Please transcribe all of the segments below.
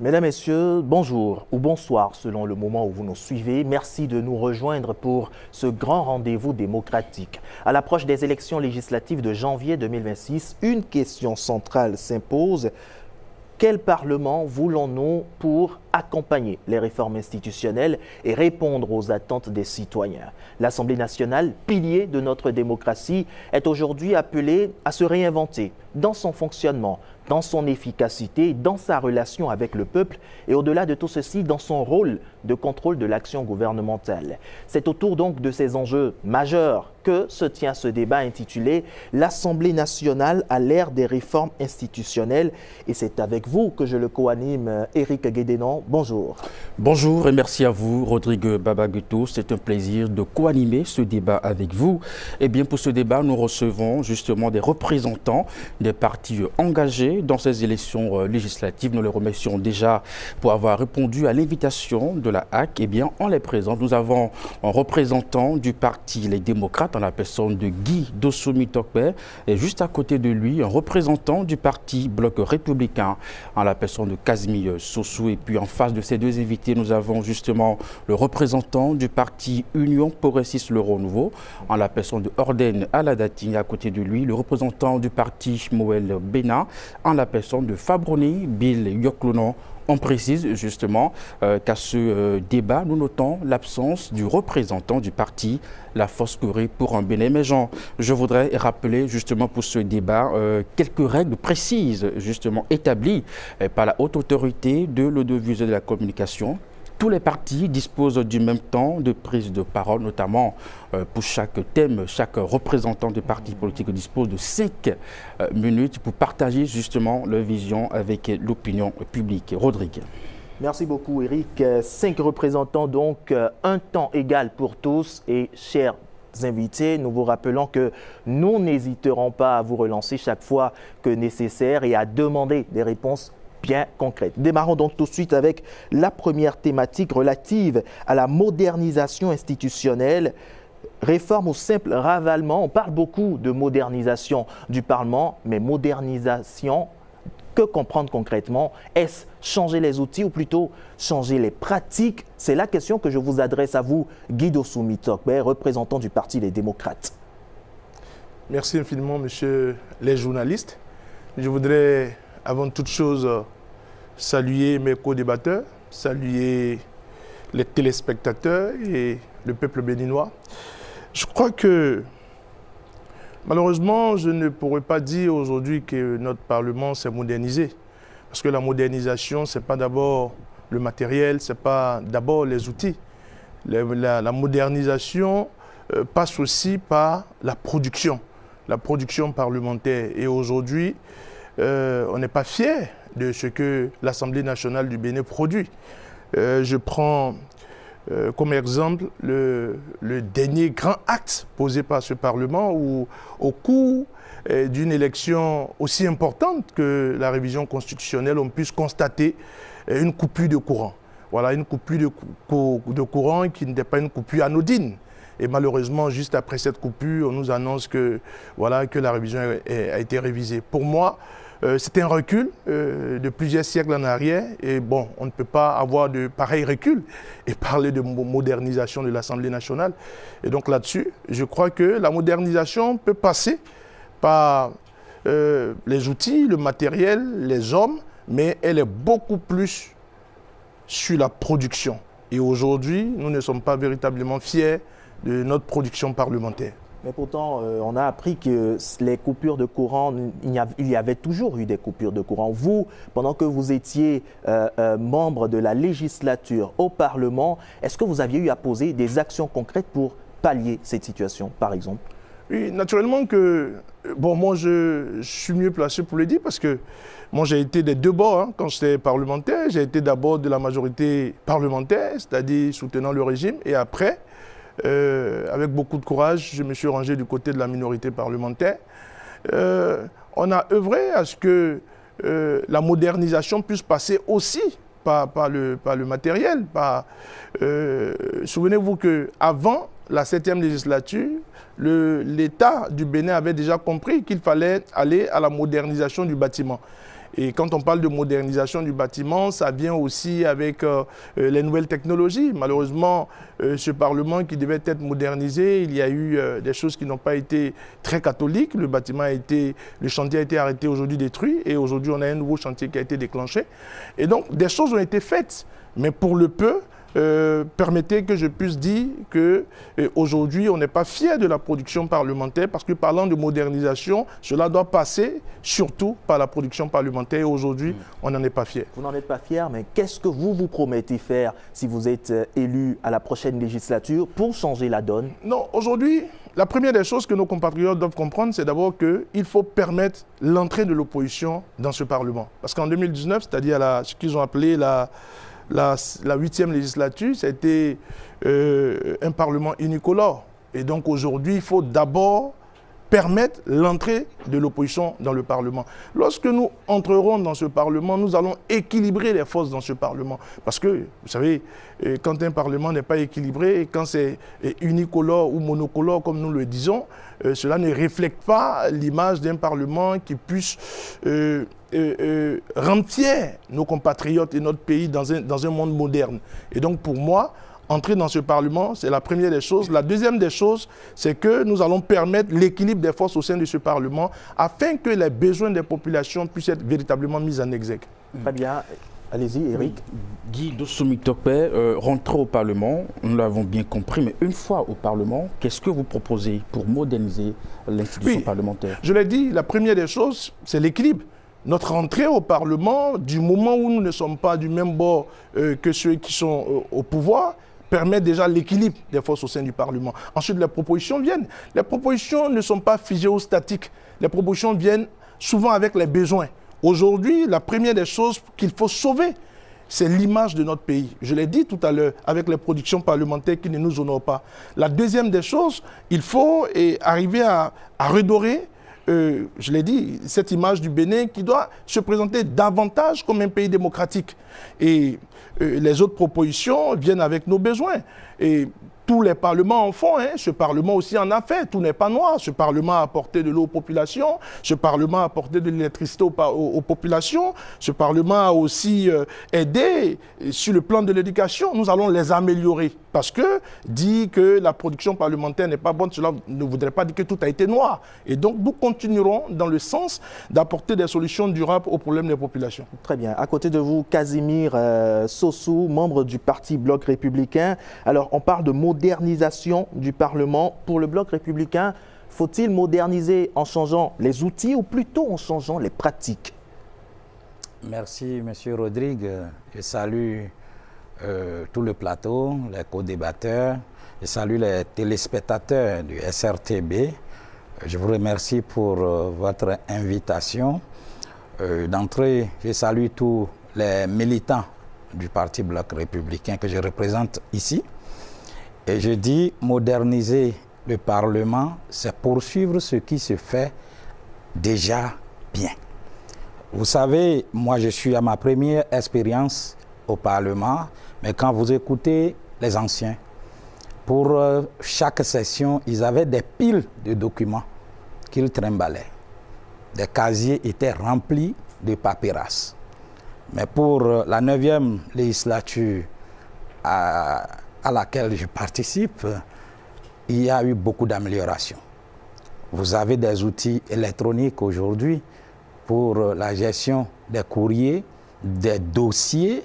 Mesdames, Messieurs, bonjour ou bonsoir selon le moment où vous nous suivez. Merci de nous rejoindre pour ce grand rendez-vous démocratique. À l'approche des élections législatives de janvier 2026, une question centrale s'impose. Quel Parlement voulons-nous pour accompagner les réformes institutionnelles et répondre aux attentes des citoyens? L'Assemblée nationale, pilier de notre démocratie, est aujourd'hui appelée à se réinventer dans son fonctionnement, dans son efficacité, dans sa relation avec le peuple et au-delà de tout ceci, dans son rôle de contrôle de l'action gouvernementale. C'est autour donc de ces enjeux majeurs que se tient ce débat intitulé « L'Assemblée nationale à l'ère des réformes institutionnelles » et c'est avec vous que je le co-anime, Éric Guédénon. Bonjour. Bonjour et merci à vous, Rodrigue Babaguto. C'est un plaisir de co-animer ce débat avec vous. Et bien pour ce débat, nous recevons justement des représentants des partis engagés dans ces élections législatives. Nous les remercions déjà pour avoir répondu à l'invitation de la HAC. Et bien, on les présente. Nous avons un représentant du parti Les Démocrates, en la personne de Guy Dossoumy-Tokpé, et juste à côté de lui, un représentant du parti Bloc républicain, en la personne de Casimir Sossou. Et puis en face de ces deux invités, nous avons justement le représentant du parti Union Progressiste Le Renouveau, en la personne de Orden Aladati. À côté de lui, le représentant du parti Moël Bénin, en la personne de Fabroni Bill Yoklonon. On précise justement qu'à ce débat, nous notons l'absence du représentant du parti La Force Corée pour un Bénin émergent. Je voudrais rappeler justement pour ce débat quelques règles précises justement établies par la haute autorité de l'audiovisuel et de la communication. Tous les partis disposent du même temps de prise de parole, notamment pour chaque thème. Chaque représentant du parti politique dispose de 5 minutes pour partager justement leur vision avec l'opinion publique. Rodrigue. Merci beaucoup, Éric. 5 représentants, donc un temps égal pour tous. Et chers invités, nous vous rappelons que nous n'hésiterons pas à vous relancer chaque fois que nécessaire et à demander des réponses bien concrète. Démarrons donc tout de suite avec la première thématique relative à la modernisation institutionnelle. Réforme ou simple ravalement, on parle beaucoup de modernisation du Parlement, mais modernisation, que comprendre concrètement? Est-ce changer les outils ou plutôt changer les pratiques? C'est la question que je vous adresse à vous, Guy Dossoumy-Tokpé, représentant du Parti Les Démocrates. Merci infiniment, messieurs les journalistes. Je voudrais avant toute chose, saluer mes co-débatteurs, saluer les téléspectateurs et le peuple béninois. Je crois que, malheureusement, je ne pourrais pas dire aujourd'hui que notre Parlement s'est modernisé. Parce que la modernisation, ce n'est pas d'abord le matériel, ce n'est pas d'abord les outils. La modernisation passe aussi par la production parlementaire. Et aujourd'hui, on n'est pas fier de ce que l'Assemblée nationale du Bénin produit. Je prends comme exemple le dernier grand acte posé par ce Parlement où, au cours d'une élection aussi importante que la révision constitutionnelle, on puisse constater une coupure de courant. Voilà, une coupure de courant qui n'était pas une coupure anodine. Et malheureusement, juste après cette coupure, on nous annonce que, voilà, que la révision a été révisée. Pour moi, c'est un recul de plusieurs siècles en arrière. Et bon, on ne peut pas avoir de pareil recul et parler de modernisation de l'Assemblée nationale. Et donc là-dessus, je crois que la modernisation peut passer par les outils, le matériel, les hommes, mais elle est beaucoup plus sur la production. Et aujourd'hui, nous ne sommes pas véritablement fiers de notre production parlementaire. Mais pourtant, on a appris que les coupures de courant, il y avait toujours eu des coupures de courant. Vous, pendant que vous étiez membre de la législature au Parlement, est-ce que vous aviez eu à poser des actions concrètes pour pallier cette situation, par exemple? Oui, naturellement que, bon, moi je suis mieux placé pour le dire parce que moi j'ai été des deux bords hein, quand j'étais parlementaire. J'ai été d'abord de la majorité parlementaire, c'est-à-dire soutenant le régime, et après, avec beaucoup de courage, je me suis rangé du côté de la minorité parlementaire. On a œuvré à ce que la modernisation puisse passer aussi par le matériel. Souvenez-vous qu'avant la 7e législature, l'État du Bénin avait déjà compris qu'il fallait aller à la modernisation du bâtiment. Et quand on parle de modernisation du bâtiment, ça vient aussi avec les nouvelles technologies. Malheureusement, ce Parlement qui devait être modernisé, il y a eu des choses qui n'ont pas été très catholiques. Le chantier a été arrêté, aujourd'hui détruit, et aujourd'hui on a un nouveau chantier qui a été déclenché. Et donc des choses ont été faites, mais pour le peu, permettez que je puisse dire qu'aujourd'hui, on n'est pas fier de la production parlementaire parce que parlant de modernisation, cela doit passer surtout par la production parlementaire. Et aujourd'hui, on n'en est pas fier. Vous n'en êtes pas fier, mais qu'est-ce que vous promettez faire si vous êtes élu à la prochaine législature pour changer la donne? Non, aujourd'hui, la première des choses que nos compatriotes doivent comprendre, c'est d'abord qu'il faut permettre l'entrée de l'opposition dans ce Parlement. Parce qu'en 2019, c'est-à-dire ce qu'ils ont appelé la 8e législature, c'était un Parlement unicolore. Et donc aujourd'hui, il faut d'abord permettre l'entrée de l'opposition dans le Parlement. Lorsque nous entrerons dans ce Parlement, nous allons équilibrer les forces dans ce Parlement. Parce que, vous savez, quand un Parlement n'est pas équilibré, et quand c'est unicolore ou monocolore, comme nous le disons, cela ne reflète pas l'image d'un Parlement qui puisse rendre fiers nos compatriotes et notre pays dans un monde moderne. Et donc, pour moi, entrer dans ce Parlement, c'est la première des choses. La deuxième des choses, c'est que nous allons permettre l'équilibre des forces au sein de ce Parlement afin que les besoins des populations puissent être véritablement mis en exergue. Très bien. Allez-y, Eric. Guy Dossoumi-Tokpé, rentrer au Parlement, nous l'avons bien compris, mais une fois au Parlement, qu'est-ce que vous proposez pour moderniser l'institution parlementaire? Je l'ai dit, la première des choses, c'est l'équilibre. Notre entrée au Parlement, du moment où nous ne sommes pas du même bord que ceux qui sont au pouvoir, permet déjà l'équilibre des forces au sein du Parlement. Ensuite, les propositions viennent. Les propositions ne sont pas figées ou statiques. Les propositions viennent souvent avec les besoins. Aujourd'hui, la première des choses qu'il faut sauver, c'est l'image de notre pays. Je l'ai dit tout à l'heure, avec les productions parlementaires qui ne nous honorent pas. La deuxième des choses, il faut arriver à redorer, je l'ai dit, cette image du Bénin qui doit se présenter davantage comme un pays démocratique. Et les autres propositions viennent avec nos besoins. Et tous les parlements en font, hein. Ce Parlement aussi en a fait, tout n'est pas noir. Ce Parlement a apporté de l'eau aux populations, ce Parlement a apporté de l'électricité aux populations, ce Parlement a aussi aidé sur le plan de l'éducation. Nous allons les améliorer parce que dire que la production parlementaire n'est pas bonne, cela ne voudrait pas dire que tout a été noir. Et donc nous continuerons dans le sens d'apporter des solutions durables aux problèmes des populations. Très bien. À côté de vous, Casimir Sossou, membre du Parti Bloc républicain. Alors on parle de modernisation du Parlement. Pour le Bloc républicain, faut-il moderniser en changeant les outils ou plutôt en changeant les pratiques? Merci, M. Rodrigue. Je salue tout le plateau, les co-débatteurs. Je salue les téléspectateurs du SRTB. Je vous remercie pour votre invitation. D'entrée, je salue tous les militants du Parti Bloc républicain que je représente ici. Et je dis moderniser le Parlement, c'est poursuivre ce qui se fait déjà bien. Vous savez, moi je suis à ma première expérience au Parlement, mais quand vous écoutez les anciens, pour chaque session, ils avaient des piles de documents qu'ils trimbalaient. Des casiers étaient remplis de paperasses. Mais pour la 9e législature à laquelle je participe, il y a eu beaucoup d'améliorations. Vous avez des outils électroniques aujourd'hui pour la gestion des courriers, des dossiers,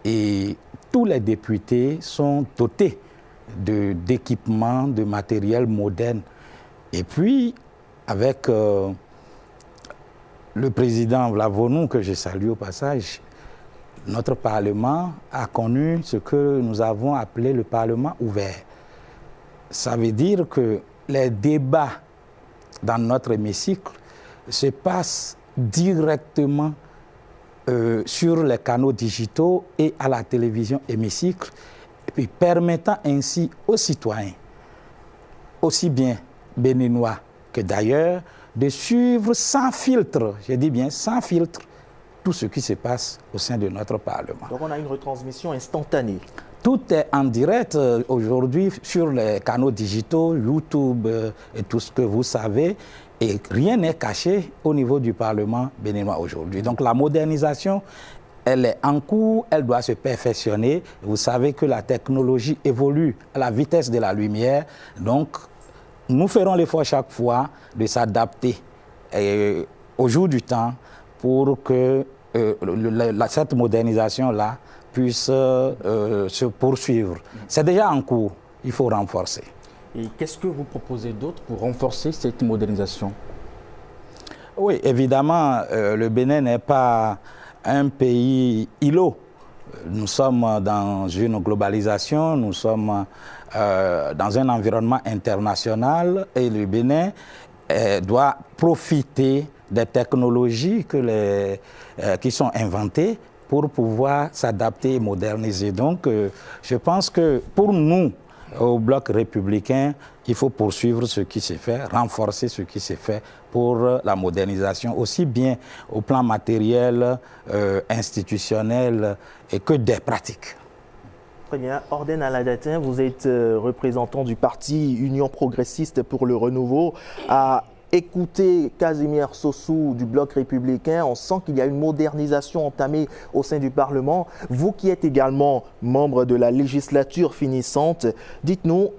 et tous les députés sont dotés d'équipements, de matériel moderne. Et puis, avec le président Vlavonou, que je salue au passage, notre Parlement a connu ce que nous avons appelé le Parlement ouvert. Ça veut dire que les débats dans notre hémicycle se passent directement sur les canaux digitaux et à la télévision hémicycle, et puis permettant ainsi aux citoyens, aussi bien béninois que d'ailleurs, de suivre sans filtre, je dis bien sans filtre, tout ce qui se passe au sein de notre Parlement. Donc on a une retransmission instantanée. tout est en direct aujourd'hui sur les canaux digitaux, YouTube et tout ce que vous savez. Et rien n'est caché au niveau du Parlement béninois aujourd'hui. Donc la modernisation, elle est en cours, elle doit se perfectionner. Vous savez que la technologie évolue à la vitesse de la lumière. Donc nous ferons l'effort chaque fois de s'adapter au jour du temps pour que cette modernisation-là puisse se poursuivre. C'est déjà en cours, il faut renforcer. Et qu'est-ce que vous proposez d'autre pour renforcer cette modernisation? Oui, évidemment, le Bénin n'est pas un pays îlot. Nous sommes dans une globalisation, nous sommes dans un environnement international et le Bénin doit profiter des technologies qui sont inventées pour pouvoir s'adapter et moderniser. Donc, je pense que pour nous, au Bloc républicain, il faut poursuivre ce qui s'est fait, renforcer ce qui s'est fait pour la modernisation, aussi bien au plan matériel, institutionnel et que des pratiques. Très bien. Orden Aladatin, vous êtes représentant du parti Union progressiste pour le renouveau. À écouter Casimir Sossou du Bloc républicain, on sent qu'il y a une modernisation entamée au sein du Parlement. Vous qui êtes également membre de la législature finissante, dites-nous,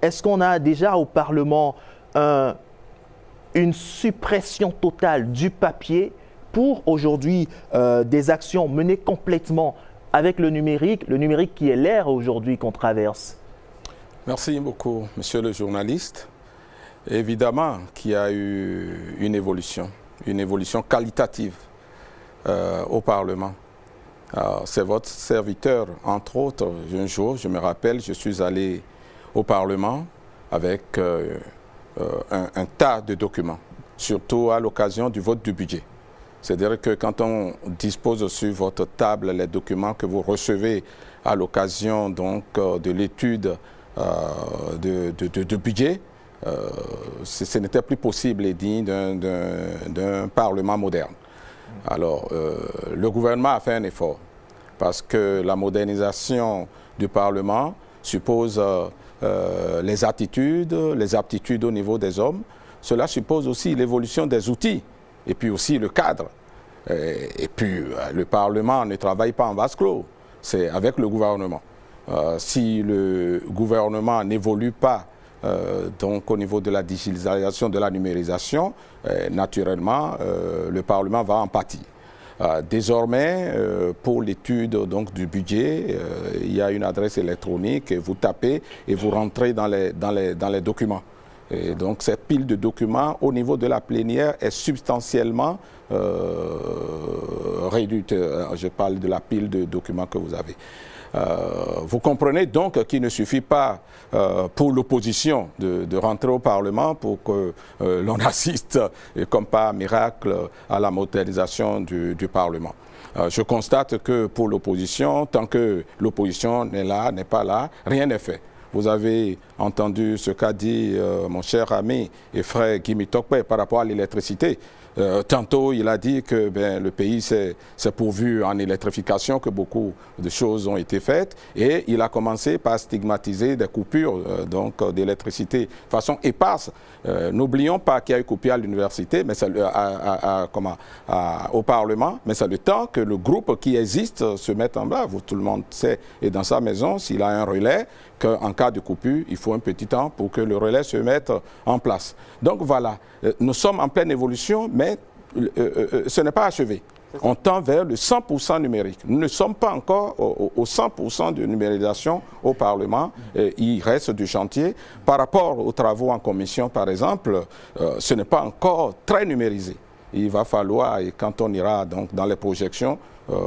est-ce qu'on a déjà au Parlement une suppression totale du papier pour aujourd'hui des actions menées complètement avec le numérique qui est l'ère aujourd'hui qu'on traverse? Merci beaucoup, monsieur le journaliste. Évidemment qu'il y a eu une évolution qualitative au Parlement. C'est votre serviteur, entre autres, un jour, je me rappelle, je suis allé au Parlement avec un tas de documents, surtout à l'occasion du vote du budget. C'est-à-dire que quand on dispose sur votre table les documents que vous recevez à l'occasion donc de l'étude de budget, ce n'était plus possible et digne d'un Parlement moderne. Alors, le gouvernement a fait un effort parce que la modernisation du Parlement suppose les aptitudes au niveau des hommes. Cela suppose aussi l'évolution des outils et puis aussi le cadre. Et puis, le Parlement ne travaille pas en vase clos, c'est avec le gouvernement. Si le gouvernement n'évolue pas donc au niveau de la digitalisation, de la numérisation, naturellement, le Parlement va en pâtir. Désormais, pour l'étude donc du budget, il y a une adresse électronique, et vous tapez et vous rentrez dans les documents. Et donc cette pile de documents au niveau de la plénière est substantiellement réduite. Je parle de la pile de documents que vous avez. Vous comprenez donc qu'il ne suffit pas pour l'opposition de rentrer au Parlement pour que l'on assiste, comme par miracle, à la modernisation du Parlement. Je constate que pour l'opposition, tant que l'opposition n'est pas là, rien n'est fait. Vous avez entendu ce qu'a dit mon cher ami et frère Guimi Tokpe par rapport à l'électricité. Tantôt, il a dit que le pays s'est pourvu en électrification, que beaucoup de choses ont été faites. Et il a commencé par stigmatiser des coupures d'électricité de façon éparse. N'oublions pas qu'il y a eu coupure à l'université, mais au Parlement, mais c'est le temps que le groupe qui existe se mette en bas. Tout le monde sait, et dans sa maison, s'il a un relais, qu'en cas de coupure, il faut un petit temps pour que le relais se mette en place. Donc voilà, nous sommes en pleine évolution, mais ce n'est pas achevé. On tend vers le 100% numérique. Nous ne sommes pas encore au 100% de numérisation au Parlement. Il reste du chantier. Par rapport aux travaux en commission, par exemple, ce n'est pas encore très numérisé. Il va falloir, et quand on ira donc dans les projections,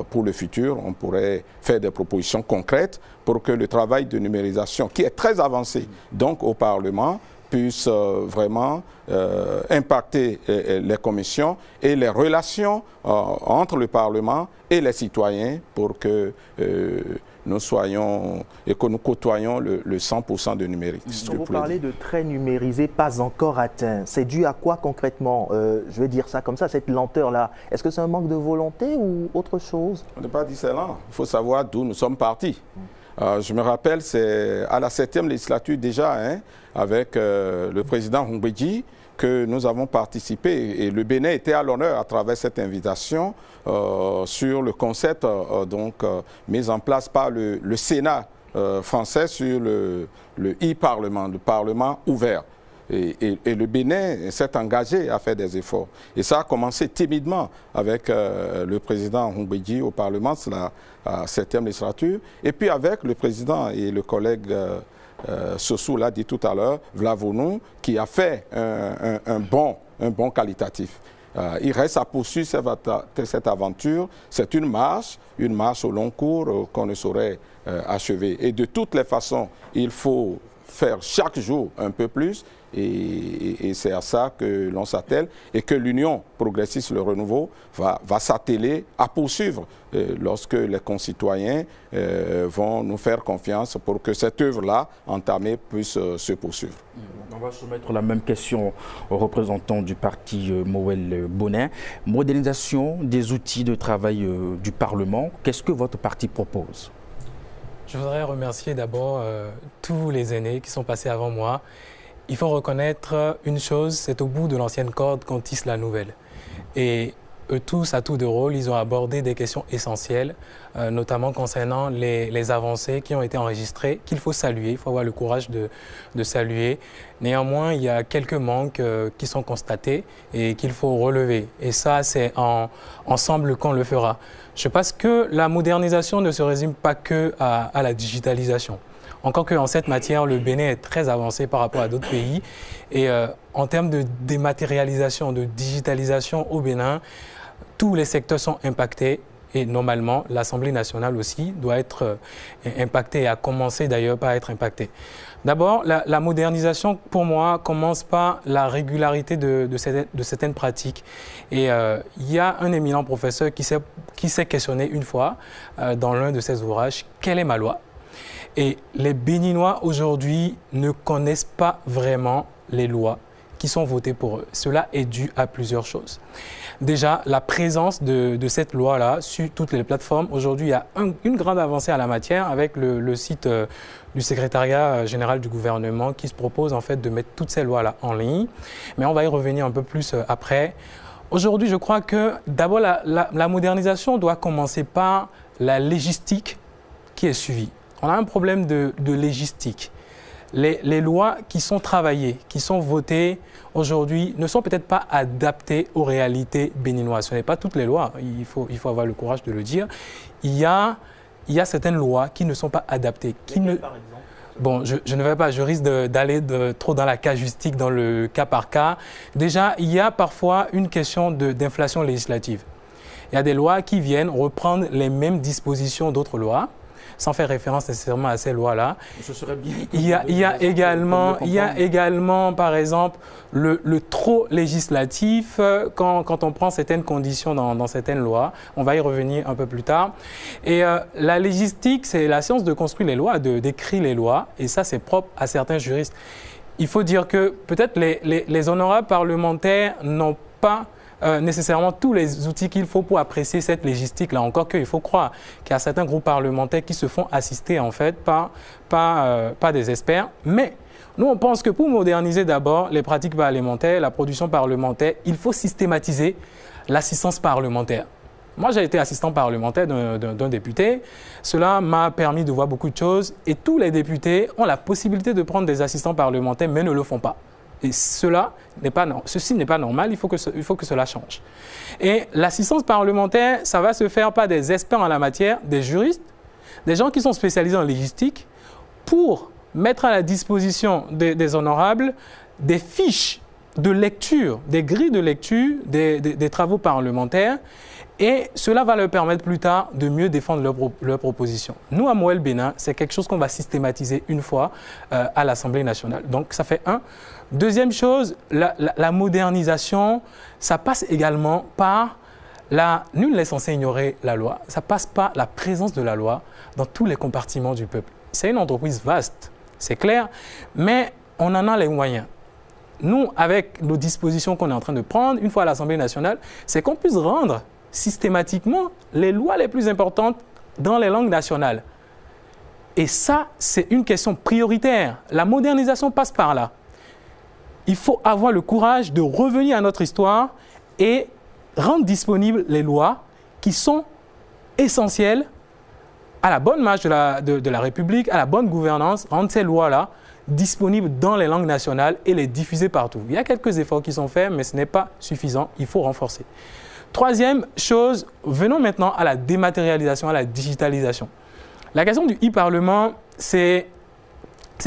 pour le futur, on pourrait faire des propositions concrètes pour que le travail de numérisation, qui est très avancé donc au Parlement, puisse vraiment impacter les commissions et les relations entre le Parlement et les citoyens pour que nous soyons et que nous côtoyons le 100% de numérique. Quand vous parlez de très numérisé, pas encore atteint, c'est dû à quoi concrètement? Je vais dire ça comme ça, cette lenteur-là. Est-ce que c'est un manque de volonté ou autre chose? On n'a pas dit c'est lent. Il faut savoir d'où nous sommes partis. Je me rappelle, c'est à la 7e législature déjà, hein, avec le président Humbedji, que nous avons participé et le Bénin était à l'honneur à travers cette invitation sur le concept mis en place par le Sénat français sur le e-Parlement, le Parlement ouvert. Et le Bénin s'est engagé à faire des efforts. Et ça a commencé timidement avec le président Humbedji au Parlement, c'est la 7e législature, et puis avec le président et le collègue Sossou l'a dit tout à l'heure, Vlavonou, qui a fait un bond qualitatif. Il reste à poursuivre cette aventure. C'est une marche au long cours qu'on ne saurait achever. Et de toutes les façons, il faut faire chaque jour un peu plus et c'est à ça que l'on s'attelle et que l'Union progressiste Le Renouveau va s'atteler à poursuivre lorsque les concitoyens vont nous faire confiance pour que cette œuvre-là entamée puisse se poursuivre. On va soumettre la même question aux représentants du parti Moël Bonin. Modernisation des outils de travail du Parlement, qu'est-ce que votre parti propose ? Je voudrais remercier d'abord tous les aînés qui sont passés avant moi. Il faut reconnaître une chose, c'est au bout de l'ancienne corde qu'on tisse la nouvelle. Et eux tous, à tour de rôle, ils ont abordé des questions essentielles, notamment concernant les avancées qui ont été enregistrées, qu'il faut saluer, il faut avoir le courage de saluer. Néanmoins, il y a quelques manques qui sont constatés et qu'il faut relever. Et ça, c'est ensemble qu'on le fera. Je pense que la modernisation ne se résume pas que à la digitalisation. Encore qu'en cette matière, le Bénin est très avancé par rapport à d'autres pays. Et en termes de dématérialisation, de digitalisation au Bénin, tous les secteurs sont impactés. Et normalement, l'Assemblée nationale aussi doit être impactée et a commencé d'ailleurs par être impactée. D'abord, la modernisation, pour moi, commence par la régularité de certaines pratiques. Et il y a un éminent professeur qui s'est questionné une fois dans l'un de ses ouvrages, « Quelle est ma loi ?» Et les Béninois aujourd'hui ne connaissent pas vraiment les lois qui sont votées pour eux. Cela est dû à plusieurs choses. Déjà, la présence de cette loi-là sur toutes les plateformes. Aujourd'hui, il y a une grande avancée à la matière avec le site du secrétariat général du gouvernement qui se propose en fait de mettre toutes ces lois-là en ligne. Mais on va y revenir un peu plus après. Aujourd'hui, je crois que d'abord, la modernisation doit commencer par la légistique qui est suivie. On a un problème de légistique. Les lois qui sont travaillées, qui sont votées aujourd'hui, ne sont peut-être pas adaptées aux réalités béninoises. Ce n'est pas toutes les lois, il faut avoir le courage de le dire. Il y a certaines lois qui ne sont pas adaptées. Par exemple ? Bon, je ne vais pas, je risque d'aller trop dans la casuistique, dans le cas par cas. Déjà, il y a parfois une question d'inflation législative. Il y a des lois qui viennent reprendre les mêmes dispositions d'autres lois, sans faire référence nécessairement à ces lois-là. Ce serait bien. Il y a également, par exemple, le trop législatif quand on prend certaines conditions dans certaines lois. On va y revenir un peu plus tard. Et la légistique, c'est la science de construire les lois, d'écrire les lois. Et ça, c'est propre à certains juristes. Il faut dire que peut-être les honorables parlementaires n'ont pas nécessairement tous les outils qu'il faut pour apprécier cette légistique-là. Encore qu'il faut croire qu'il y a certains groupes parlementaires qui se font assister en fait par des experts. Mais nous, on pense que pour moderniser d'abord les pratiques parlementaires, la production parlementaire, il faut systématiser l'assistance parlementaire. Moi, j'ai été assistant parlementaire d'un député. Cela m'a permis de voir beaucoup de choses. Et tous les députés ont la possibilité de prendre des assistants parlementaires, mais ne le font pas. Et ceci n'est pas normal, il faut que cela change. Et l'assistance parlementaire, ça va se faire par des experts en la matière, des juristes, des gens qui sont spécialisés en légistique, pour mettre à la disposition des honorables des fiches de lecture, des grilles de lecture des travaux parlementaires. Et cela va leur permettre plus tard de mieux défendre leurs propositions. Nous, à Moël Bénin, c'est quelque chose qu'on va systématiser une fois à l'Assemblée nationale. Donc, ça fait un. Deuxième chose, la modernisation, ça passe également par nul n'est censé ignorer la loi. Ça passe par la présence de la loi dans tous les compartiments du peuple. C'est une entreprise vaste, c'est clair, mais on en a les moyens. Nous, avec nos dispositions qu'on est en train de prendre, une fois à l'Assemblée nationale, c'est qu'on puisse rendre systématiquement les lois les plus importantes dans les langues nationales. Et ça, c'est une question prioritaire. La modernisation passe par là. Il faut avoir le courage de revenir à notre histoire et rendre disponibles les lois qui sont essentielles à la bonne marche de la République, à la bonne gouvernance, rendre ces lois-là disponibles dans les langues nationales et les diffuser partout. Il y a quelques efforts qui sont faits, mais ce n'est pas suffisant, il faut renforcer. Troisième chose, venons maintenant à la dématérialisation, à la digitalisation. La question du e-parlement, c'est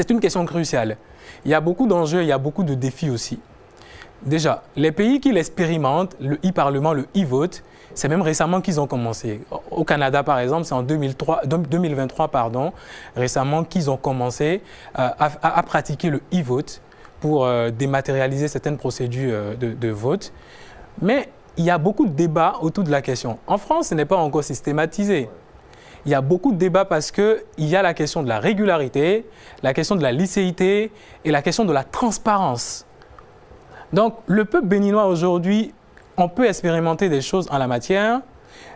une question cruciale. Il y a beaucoup d'enjeux, il y a beaucoup de défis aussi. Déjà, les pays qui l'expérimentent, le e-parlement, le e-vote, c'est même récemment qu'ils ont commencé. Au Canada, par exemple, c'est en 2023, récemment qu'ils ont commencé à pratiquer le e-vote pour dématérialiser certaines procédures de vote. Mais il y a beaucoup de débats autour de la question. En France, ce n'est pas encore systématisé. Il y a beaucoup de débats parce qu'il y a la question de la régularité, la question de la licéité et la question de la transparence. Donc, le peuple béninois aujourd'hui, on peut expérimenter des choses en la matière,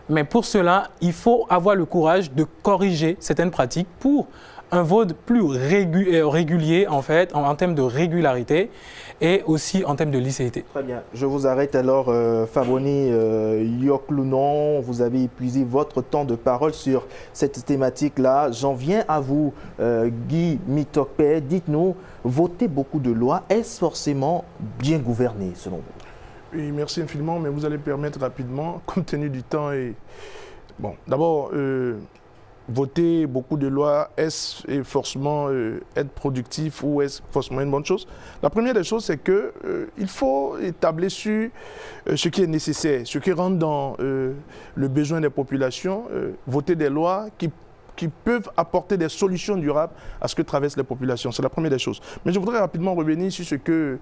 mais pour cela, il faut avoir le courage de corriger certaines pratiques pour un vote plus régulier, en fait, en termes de régularité et aussi en termes de licéité. Très bien. Je vous arrête alors, Faboni Yoklounon. Vous avez épuisé votre temps de parole sur cette thématique-là. J'en viens à vous, Guy Mitokpe. Dites-nous, voter beaucoup de lois, est-ce forcément bien gouverné, selon vous? Oui, merci infiniment, mais vous allez permettre rapidement, compte tenu du temps. Bon, d'abord, voter beaucoup de lois, est-ce forcément être productif ou est-ce forcément une bonne chose? La première des choses, c'est qu'il faut établir sur ce qui est nécessaire, ce qui rentre dans le besoin des populations, voter des lois qui peuvent apporter des solutions durables à ce que traversent les populations. C'est la première des choses. Mais je voudrais rapidement revenir sur ce que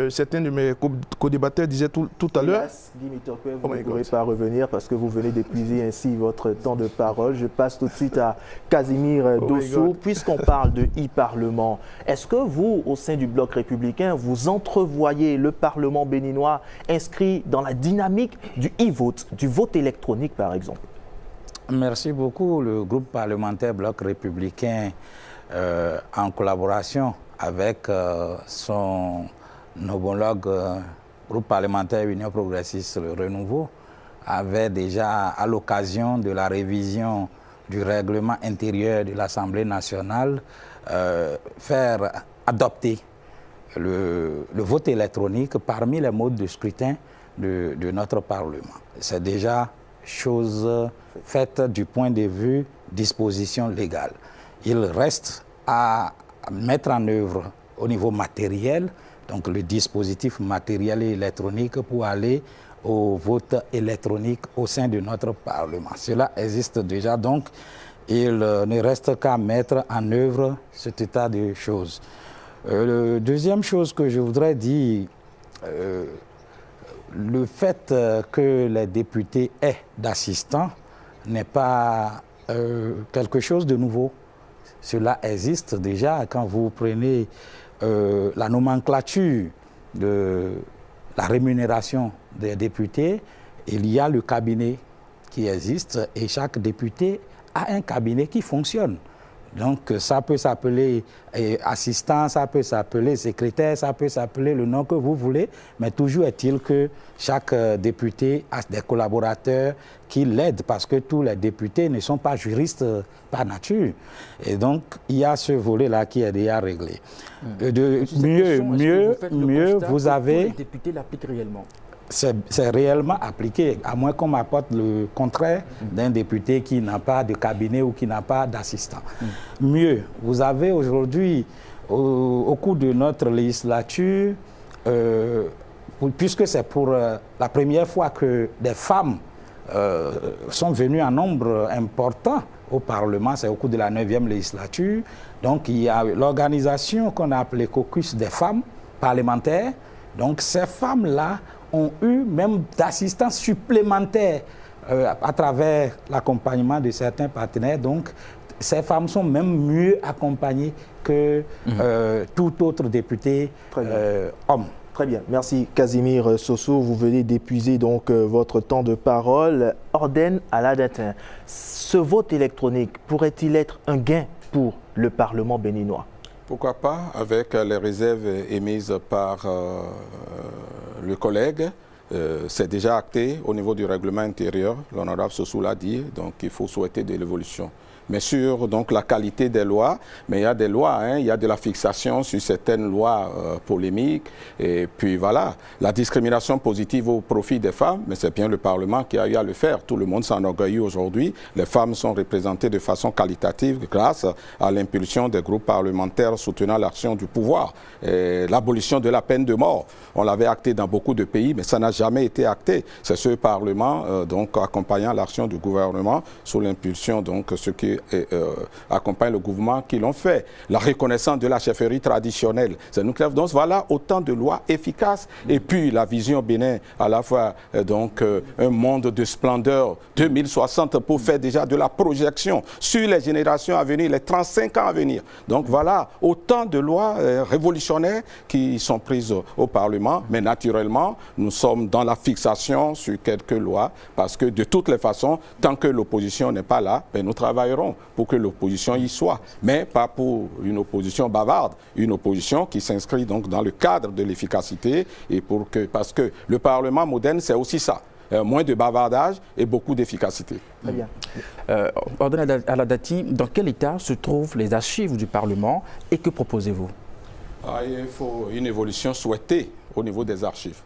certains de mes co-débatteurs disaient tout à l'heure. Guy Mitokpe, vous ne pourrez pas revenir parce que vous venez d'épuiser ainsi votre temps de parole. Je passe tout de suite à Casimir Dosso. Puisqu'on parle de e-parlement, est-ce que vous, au sein du Bloc républicain, vous entrevoyez le Parlement béninois inscrit dans la dynamique du e-vote, du vote électronique par exemple? Merci beaucoup. Le groupe parlementaire Bloc républicain, en collaboration avec son homologue groupe parlementaire Union progressiste Le Renouveau, avait déjà, à l'occasion de la révision du règlement intérieur de l'Assemblée nationale, faire adopter le vote électronique parmi les modes de scrutin de notre Parlement. C'est déjà chose faite du point de vue disposition légale. Il reste à mettre en œuvre au niveau matériel, donc le dispositif matériel et électronique pour aller au vote électronique au sein de notre Parlement. Cela existe déjà, donc il ne reste qu'à mettre en œuvre cet état de choses. La deuxième chose que je voudrais dire, le fait que les députés aient d'assistants n'est pas quelque chose de nouveau. Cela existe déjà quand vous prenez la nomenclature de la rémunération des députés. Il y a le cabinet qui existe et chaque député a un cabinet qui fonctionne. Donc ça peut s'appeler assistant, ça peut s'appeler secrétaire, ça peut s'appeler le nom que vous voulez, mais toujours est-il que chaque député a des collaborateurs qui l'aident parce que tous les députés ne sont pas juristes par nature. Et donc il y a ce volet-là qui est déjà réglé. Mieux, vous avez... Les députés l'appliquent réellement. C'est réellement appliqué, à moins qu'on m'apporte le contraire d'un député qui n'a pas de cabinet ou qui n'a pas d'assistant. Mieux, vous avez aujourd'hui, au cours de notre législature, puisque c'est pour la première fois que des femmes sont venues en nombre important au Parlement, c'est au cours de la 9e législature, donc il y a l'organisation qu'on a appelée Caucus des femmes parlementaires. Donc ces femmes-là ont eu même d'assistants supplémentaires à travers l'accompagnement de certains partenaires. Donc, ces femmes sont même mieux accompagnées que tout autre député homme. Très bien. Merci Casimir Sosso. Vous venez d'épuiser donc votre temps de parole. Orden Aladatin, ce vote électronique pourrait-il être un gain pour le Parlement béninois? Pourquoi pas, avec les réserves émises par le collègue. C'est déjà acté au niveau du règlement intérieur, l'honorable Sossou l'a dit, donc il faut souhaiter de l'évolution. Mais sur donc, la qualité des lois, mais il y a des lois, hein, il y a de la fixation sur certaines lois polémiques. Et puis voilà, la discrimination positive au profit des femmes, mais c'est bien le Parlement qui a eu à le faire. Tout le monde s'enorgueillit aujourd'hui. Les femmes sont représentées de façon qualitative grâce à l'impulsion des groupes parlementaires soutenant l'action du pouvoir. L'abolition de la peine de mort, on l'avait acté dans beaucoup de pays, mais ça n'a jamais été acté. C'est ce Parlement donc accompagnant l'action du gouvernement sous l'impulsion donc ce qui accompagne le gouvernement qui l'ont fait. La reconnaissance de la chefferie traditionnelle, c'est nous. Donc voilà autant de lois efficaces. Et puis la vision Bénin, à la fois donc un monde de splendeur 2060 pour faire déjà de la projection sur les générations à venir, les 35 ans à venir. Donc voilà autant de lois révolutionnaires qui sont prises au Parlement. Mais naturellement, nous sommes dans la fixation sur quelques lois parce que de toutes les façons, tant que l'opposition n'est pas là, ben, nous travaillerons pour que l'opposition y soit, mais pas pour une opposition bavarde, une opposition qui s'inscrit donc dans le cadre de l'efficacité et parce que le Parlement moderne, c'est aussi ça. Moins de bavardage et beaucoup d'efficacité. Très bien. Ordonné Aladati, dans quel état se trouvent les archives du Parlement et que proposez-vous? Il faut une évolution souhaitée au niveau des archives.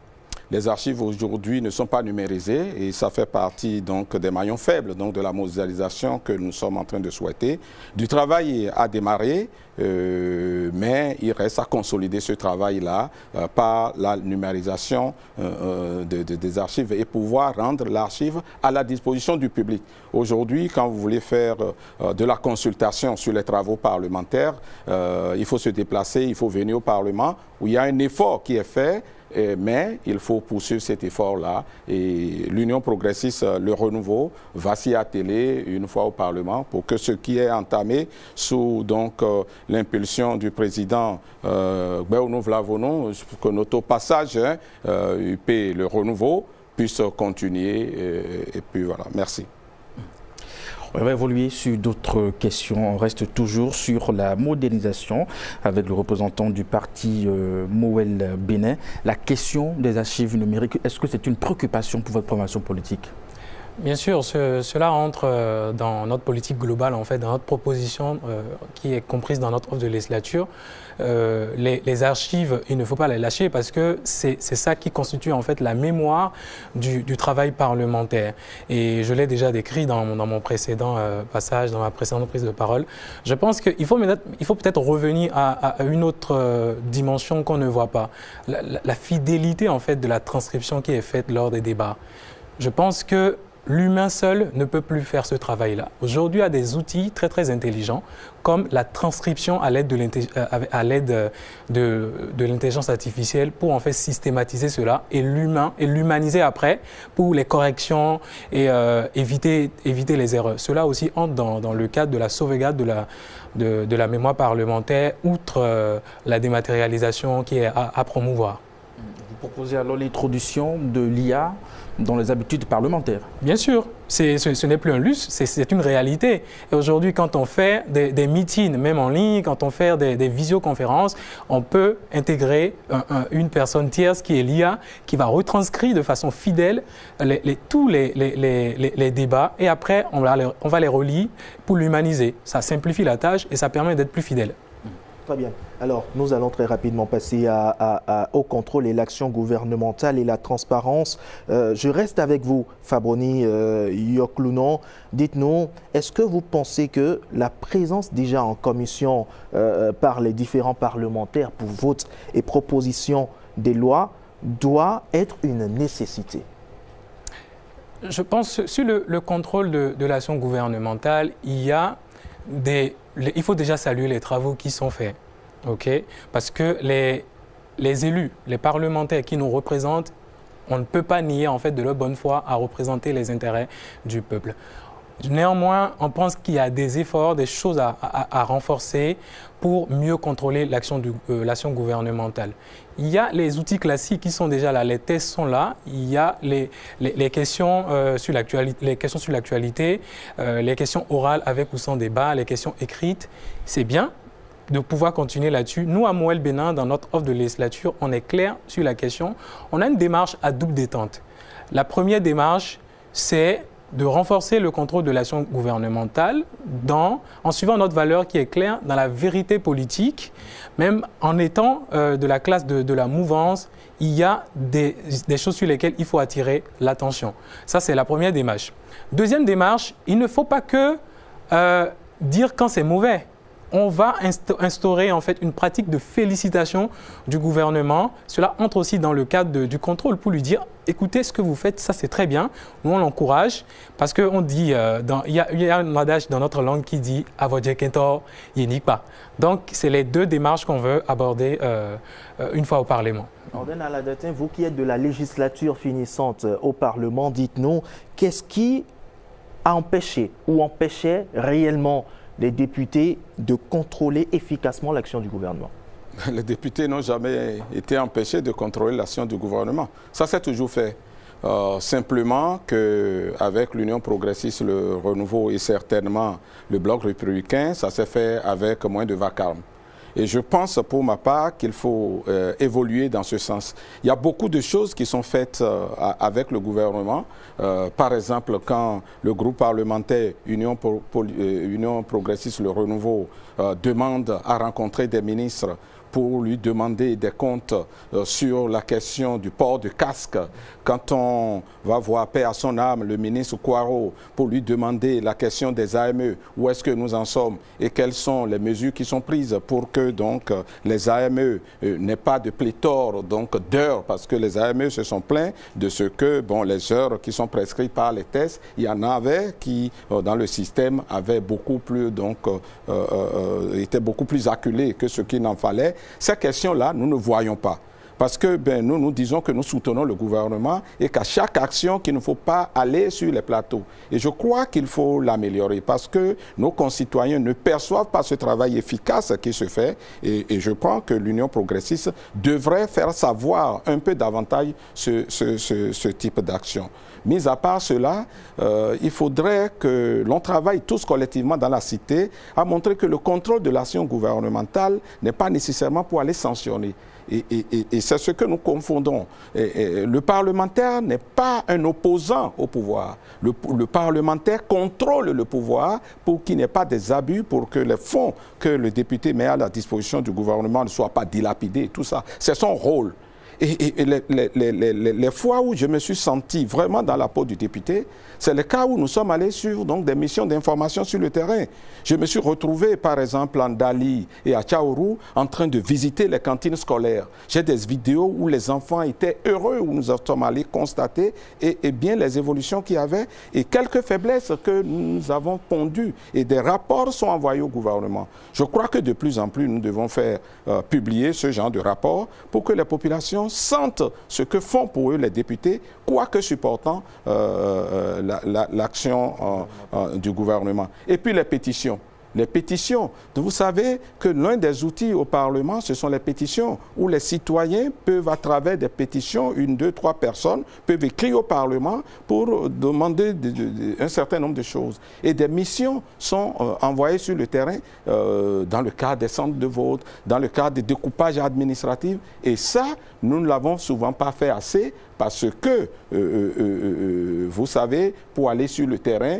Les archives aujourd'hui ne sont pas numérisées et ça fait partie donc des maillons faibles donc de la mondialisation que nous sommes en train de souhaiter. Du travail a démarré, mais il reste à consolider ce travail-là par la numérisation des archives et pouvoir rendre l'archive à la disposition du public. Aujourd'hui, quand vous voulez faire de la consultation sur les travaux parlementaires, il faut se déplacer, il faut venir au Parlement où il y a un effort qui est fait. Mais il faut poursuivre cet effort-là et l'Union progressiste, le renouveau, va s'y atteler une fois au Parlement pour que ce qui est entamé sous l'impulsion du président Gbéonou Vlavonou, que notre passage UP, le renouveau, puisse continuer. Et puis voilà, merci. On va évoluer sur d'autres questions. On reste toujours sur la modernisation avec le représentant du parti Moël Bénin. La question des archives numériques, est-ce que c'est une préoccupation pour votre formation politique? Bien sûr, cela entre dans notre politique globale, en fait, dans notre proposition qui est comprise dans notre offre de législature. Les archives, il ne faut pas les lâcher parce que c'est ça qui constitue en fait la mémoire du travail parlementaire. Et je l'ai déjà décrit dans mon précédent passage, dans ma précédente prise de parole. Je pense qu'il faut peut-être revenir à une autre dimension qu'on ne voit pas. La fidélité en fait de la transcription qui est faite lors des débats. Je pense que l'humain seul ne peut plus faire ce travail-là. Aujourd'hui, il y a des outils très très intelligents comme la transcription à l'aide de l'intelligence artificielle pour en fait systématiser cela et l'humaniser après pour les corrections et éviter les erreurs. Cela aussi entre dans le cadre de la sauvegarde de la mémoire parlementaire, outre la dématérialisation qui est à promouvoir. Vous proposez alors l'introduction de l'IA dans les habitudes parlementaires? Bien sûr, ce n'est plus un luxe, c'est une réalité. Et aujourd'hui, quand on fait des meetings, même en ligne, quand on fait des visioconférences, on peut intégrer une personne tierce qui est l'IA, qui va retranscrire de façon fidèle tous les débats et après, on va les relire pour l'humaniser. Ça simplifie la tâche et ça permet d'être plus fidèle. Très bien. Alors, nous allons très rapidement passer au contrôle et l'action gouvernementale et la transparence. Je reste avec vous, Fabroni Yoklounon. Dites-nous, est-ce que vous pensez que la présence déjà en commission par les différents parlementaires pour vote et proposition des lois doit être une nécessité? Je pense que sur le contrôle de l'action gouvernementale, il faut déjà saluer les travaux qui sont faits. Okay? Parce que les élus, les parlementaires qui nous représentent, on ne peut pas nier en fait de leur bonne foi à représenter les intérêts du peuple. Néanmoins, on pense qu'il y a des efforts, des choses à renforcer pour mieux contrôler l'action gouvernementale. il y a les outils classiques qui sont déjà là, les tests sont là, il y a les questions sur l'actualité, les questions orales avec ou sans débat, les questions écrites. C'est bien de pouvoir continuer là-dessus. Nous, à Moël Bénin, dans notre offre de législature, on est clair sur la question. On a une démarche à double détente. La première démarche, c'est de renforcer le contrôle de l'action gouvernementale en suivant notre valeur qui est claire dans la vérité politique, même en étant de la classe de la mouvance, il y a des choses sur lesquelles il faut attirer l'attention. Ça, c'est la première démarche. Deuxième démarche, il ne faut pas que dire quand c'est mauvais. On va instaurer en fait une pratique de félicitation du gouvernement. Cela entre aussi dans le cadre du contrôle pour lui dire « Écoutez, ce que vous faites, ça c'est très bien. » Nous, on l'encourage parce qu'on dit, il y a un adage dans notre langue qui dit « Avodjekento, yenikpa ». Donc, c'est les deux démarches qu'on veut aborder une fois au Parlement. Orden Aladatin, vous qui êtes de la législature finissante au Parlement, dites-nous, qu'est-ce qui a empêché ou empêchait réellement les députés de contrôler efficacement l'action du gouvernement? Les députés n'ont jamais été empêchés de contrôler l'action du gouvernement. Ça s'est toujours fait. Simplement qu'avec l'Union progressiste, le renouveau et certainement le Bloc républicain, ça s'est fait avec moins de vacarme. Et je pense pour ma part qu'il faut évoluer dans ce sens. Il y a beaucoup de choses qui sont faites avec le gouvernement. Par exemple, quand le groupe parlementaire Union progressiste, le renouveau, demande à rencontrer des ministres pour lui demander des comptes sur la question du port de casque. Quand on va voir, paix à son âme, le ministre Kouaro pour lui demander la question des AME, où est-ce que nous en sommes et quelles sont les mesures qui sont prises pour que donc les AME n'aient pas de pléthore d'heures, parce que les AME se sont plaints de ce que les heures qui sont prescrites par les tests, il y en avait qui dans le système avaient beaucoup plus étaient beaucoup plus acculés que ce qu'il n'en fallait. Ces questions-là, nous ne voyons pas. Parce que nous disons que nous soutenons le gouvernement et qu'à chaque action, qu'il ne faut pas aller sur les plateaux. Et je crois qu'il faut l'améliorer parce que nos concitoyens ne perçoivent pas ce travail efficace qui se fait. Et je pense que l'Union progressiste devrait faire savoir un peu davantage ce type d'action. Mis à part cela, il faudrait que l'on travaille tous collectivement dans la cité à montrer que le contrôle de l'action gouvernementale n'est pas nécessairement pour aller sanctionner. Et c'est ce que nous confondons. Le parlementaire n'est pas un opposant au pouvoir. Le parlementaire contrôle le pouvoir pour qu'il n'y ait pas des abus, pour que les fonds que le député met à la disposition du gouvernement ne soient pas dilapidés. Tout ça, c'est son rôle. Et les fois où je me suis senti vraiment dans la peau du député, c'est le cas où nous sommes allés sur des missions d'information sur le terrain. Je me suis retrouvé, par exemple, en Dali et à Tchaourou, en train de visiter les cantines scolaires. J'ai des vidéos où les enfants étaient heureux, où nous sommes allés constater et bien les évolutions qu'il y avait et quelques faiblesses que nous avons pondues. Et des rapports sont envoyés au gouvernement. Je crois que de plus en plus, nous devons faire publier ce genre de rapports pour que les populations sentent ce que font pour eux les députés, quoique supportant l'action du gouvernement. Et puis les pétitions. Les pétitions. Vous savez que l'un des outils au Parlement, ce sont les pétitions, où les citoyens peuvent, à travers des pétitions, 1, 2, 3 personnes, peuvent écrire au Parlement pour demander un certain nombre de choses. Et des missions sont envoyées sur le terrain dans le cadre des centres de vote, dans le cadre des découpages administratifs. Et ça, nous ne l'avons souvent pas fait assez parce que, vous savez, pour aller sur le terrain,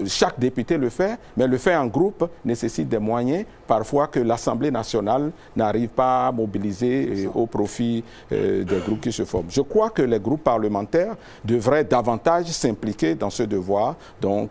chaque député le fait, mais le fait en groupe nécessite des moyens, parfois que l'Assemblée nationale n'arrive pas à mobiliser au profit des groupes qui se forment. Je crois que les groupes parlementaires devraient davantage s'impliquer dans ce devoir, donc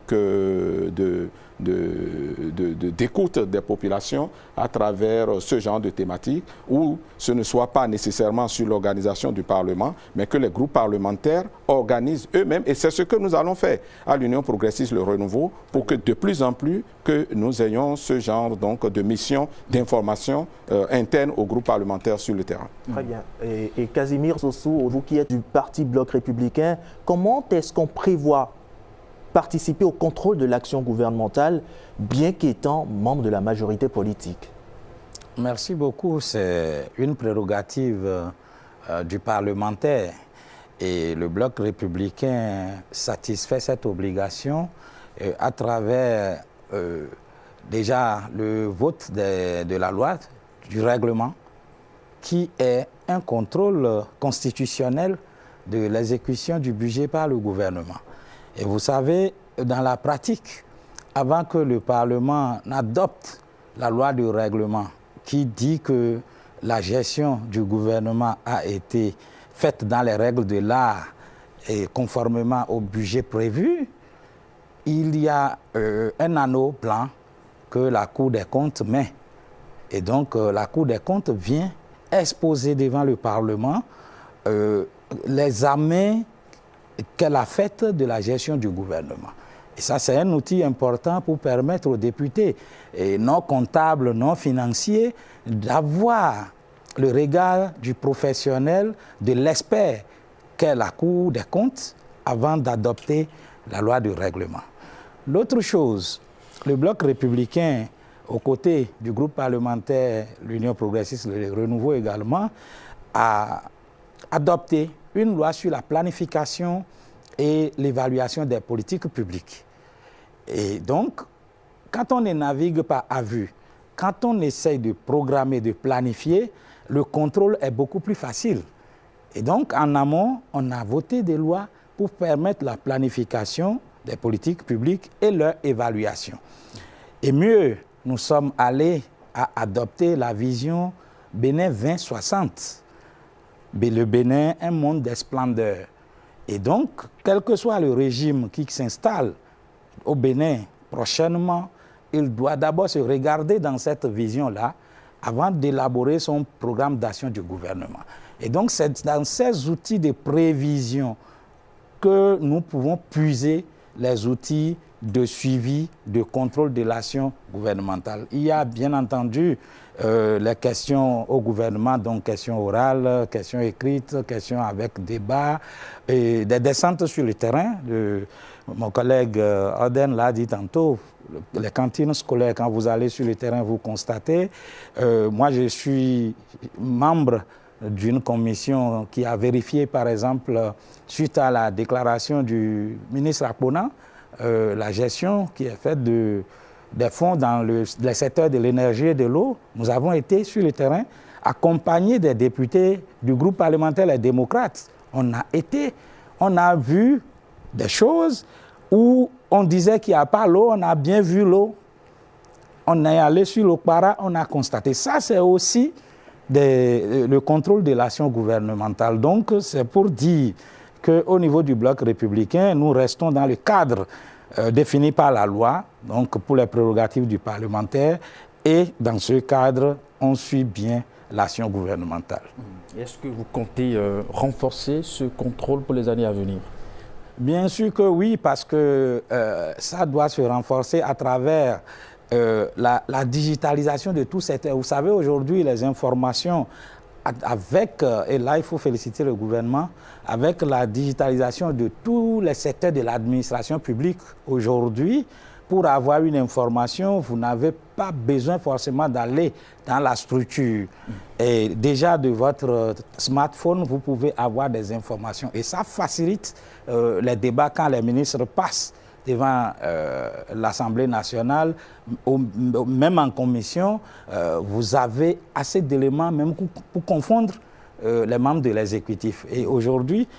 d'écoute des populations à travers ce genre de thématiques où ce ne soit pas nécessairement sur l'organisation du Parlement, mais que les groupes parlementaires organisent eux-mêmes. Et c'est ce que nous allons faire à l'Union progressiste, le renouveau, pour que de plus en plus que nous ayons ce genre de mission d'information interne aux groupes parlementaires sur le terrain. Très bien. Et Casimir Sossou, vous qui êtes du Parti Bloc républicain, comment est-ce qu'on prévoit participer au contrôle de l'action gouvernementale, bien qu'étant membre de la majorité politique? Merci beaucoup. C'est une prérogative du parlementaire et le Bloc républicain satisfait cette obligation à travers déjà le vote de la loi, du règlement, qui est un contrôle constitutionnel de l'exécution du budget par le gouvernement. Et vous savez, dans la pratique, avant que le Parlement n'adopte la loi de règlement qui dit que la gestion du gouvernement a été faite dans les règles de l'art et conformément au budget prévu, il y a un anneau blanc que la Cour des comptes met. Et donc la Cour des comptes vient exposer devant le Parlement les amens qu'elle a faites de la gestion du gouvernement. Et ça, c'est un outil important pour permettre aux députés non comptables, non financiers, d'avoir le regard du professionnel, de l'expert qu'est la Cour des comptes avant d'adopter la loi de règlement. L'autre chose, le Bloc républicain, aux côtés du groupe parlementaire, l'Union progressiste, le Renouveau également, a adopté une loi sur la planification et l'évaluation des politiques publiques. Et donc, quand on ne navigue pas à vue, quand on essaye de programmer, de planifier, le contrôle est beaucoup plus facile. Et donc, en amont, on a voté des lois pour permettre la planification des politiques publiques et leur évaluation. Et mieux, nous sommes allés à adopter la vision Bénin 2060. Le Bénin, un monde des splendeurs. Et donc, quel que soit le régime qui s'installe au Bénin prochainement, il doit d'abord se regarder dans cette vision-là avant d'élaborer son programme d'action du gouvernement. Et donc, c'est dans ces outils de prévision que nous pouvons puiser les outils de suivi, de contrôle de l'action gouvernementale. Il y a bien entendu les questions au gouvernement, donc questions orales, questions écrites, questions avec débat, et des descentes sur le terrain. Mon collègue Oden l'a dit tantôt, les cantines scolaires, quand vous allez sur le terrain, vous constatez. Moi, je suis membre d'une commission qui a vérifié, par exemple, suite à la déclaration du ministre Akpona, la gestion qui est faite des fonds dans le secteur de l'énergie et de l'eau. Nous avons été sur le terrain accompagnés des députés du groupe parlementaire Les Démocrates. On a vu des choses où on disait qu'il n'y a pas l'eau, on a bien vu l'eau. On est allé sur l'Okpara, on a constaté. Ça, c'est aussi le contrôle de l'action gouvernementale. Donc, c'est pour dire qu'au niveau du Bloc républicain, nous restons dans le cadre défini par la loi, donc pour les prérogatives du parlementaire, et dans ce cadre, on suit bien l'action gouvernementale. Est-ce que vous comptez renforcer ce contrôle pour les années à venir? Bien sûr que oui, parce que ça doit se renforcer à travers la digitalisation de tout secteur. Vous savez, aujourd'hui, les informations, et là, il faut féliciter le gouvernement, avec la digitalisation de tous les secteurs de l'administration publique aujourd'hui, pour avoir une information, vous n'avez pas besoin forcément d'aller dans la structure. Et déjà, de votre smartphone, vous pouvez avoir des informations. Et ça facilite les débats quand les ministres passent devant l'Assemblée nationale, même en commission, vous avez assez d'éléments même pour confondre les membres de l'exécutif. Et aujourd'hui,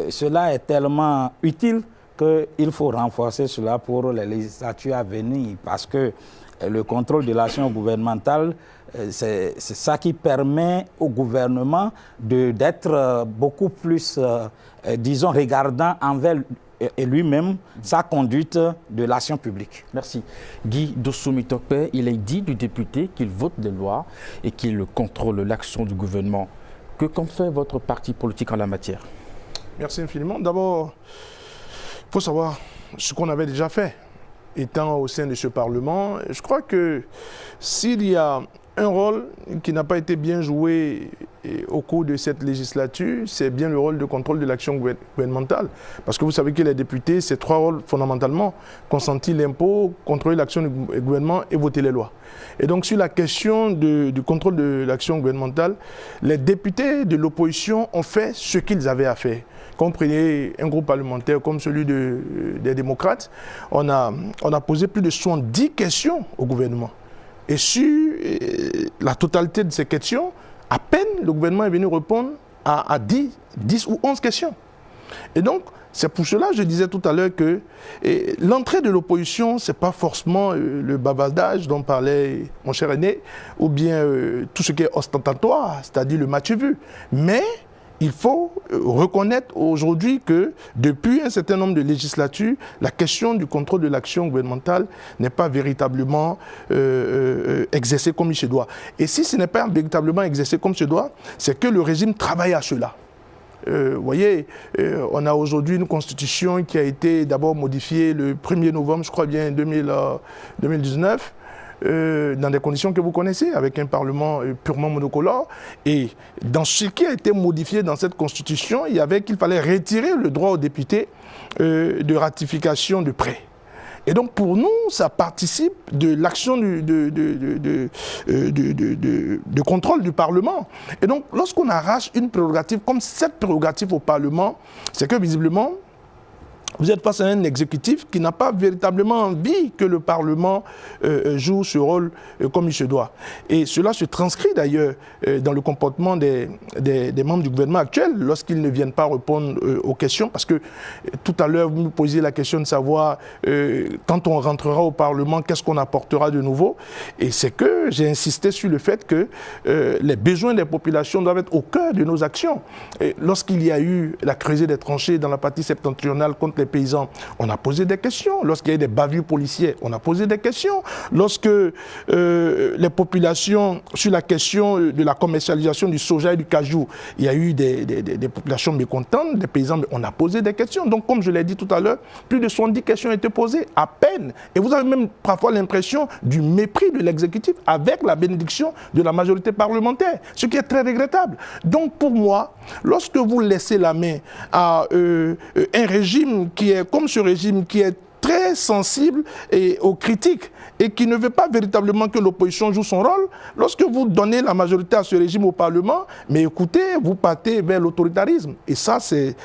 cela est tellement utile qu'il faut renforcer cela pour les législatures à venir, parce que le contrôle de l'action gouvernementale, c'est ça qui permet au gouvernement d'être beaucoup plus, disons, regardant envers et lui-même sa conduite de l'action publique. Merci. Guy Dossou-Mitokpe, il est dit du député qu'il vote des lois et qu'il contrôle l'action du gouvernement. Que compte faire votre parti politique en la matière? Merci infiniment. D'abord, il faut savoir ce qu'on avait déjà fait. Étant au sein de ce Parlement, je crois que s'il y a un rôle qui n'a pas été bien joué au cours de cette législature, c'est bien le rôle de contrôle de l'action gouvernementale. Parce que vous savez que les députés, c'est 3 rôles fondamentalement: consentir l'impôt, contrôler l'action du gouvernement et voter les lois. Et donc sur la question du contrôle de l'action gouvernementale, les députés de l'opposition ont fait ce qu'ils avaient à faire. Quand vous prenez un groupe parlementaire comme celui des démocrates, on a posé plus de 70 questions au gouvernement. Et sur la totalité de ces questions, à peine le gouvernement est venu répondre à 10 ou 11 questions. Et donc, c'est pour cela que je disais tout à l'heure que l'entrée de l'opposition, ce n'est pas forcément le bavardage dont parlait mon cher aîné, ou bien tout ce qui est ostentatoire, c'est-à-dire le match vu. Mais il faut reconnaître aujourd'hui que depuis un certain nombre de législatures, la question du contrôle de l'action gouvernementale n'est pas véritablement exercée comme il se doit. Et si ce n'est pas véritablement exercé comme il se doit, c'est que le régime travaille à cela. Vous voyez, on a aujourd'hui une constitution qui a été d'abord modifiée le 1er novembre, je crois bien, 2019, dans des conditions que vous connaissez, avec un Parlement purement monocolore. Et dans ce qui a été modifié dans cette Constitution, il y avait qu'il fallait retirer le droit aux députés de ratification de prêts. Et donc pour nous, ça participe de l'action de contrôle du Parlement. Et donc lorsqu'on arrache une prérogative comme cette prérogative au Parlement, c'est que visiblement, vous êtes face à un exécutif qui n'a pas véritablement envie que le Parlement joue ce rôle comme il se doit. Et cela se transcrit d'ailleurs dans le comportement des membres du gouvernement actuel lorsqu'ils ne viennent pas répondre aux questions. Parce que tout à l'heure, vous me posiez la question de savoir quand on rentrera au Parlement, qu'est-ce qu'on apportera de nouveau. Et c'est que j'ai insisté sur le fait que les besoins des populations doivent être au cœur de nos actions. Lorsqu'il y a eu la creusée des tranchées dans la partie septentrionale contre les paysans, on a posé des questions. Lorsqu'il y a eu des bavures policières, on a posé des questions. Lorsque les populations, sur la question de la commercialisation du soja et du cajou, il y a eu des populations mécontentes, des paysans, on a posé des questions. Donc, comme je l'ai dit tout à l'heure, plus de 70 questions ont été posées, à peine. Et vous avez même parfois l'impression du mépris de l'exécutif avec la bénédiction de la majorité parlementaire, ce qui est très regrettable. Donc, pour moi, lorsque vous laissez la main à un régime qui est comme ce régime qui est très sensible aux critiques et qui ne veut pas véritablement que l'opposition joue son rôle, lorsque vous donnez la majorité à ce régime au Parlement, mais écoutez, vous partez vers l'autoritarisme. Et ça, c'est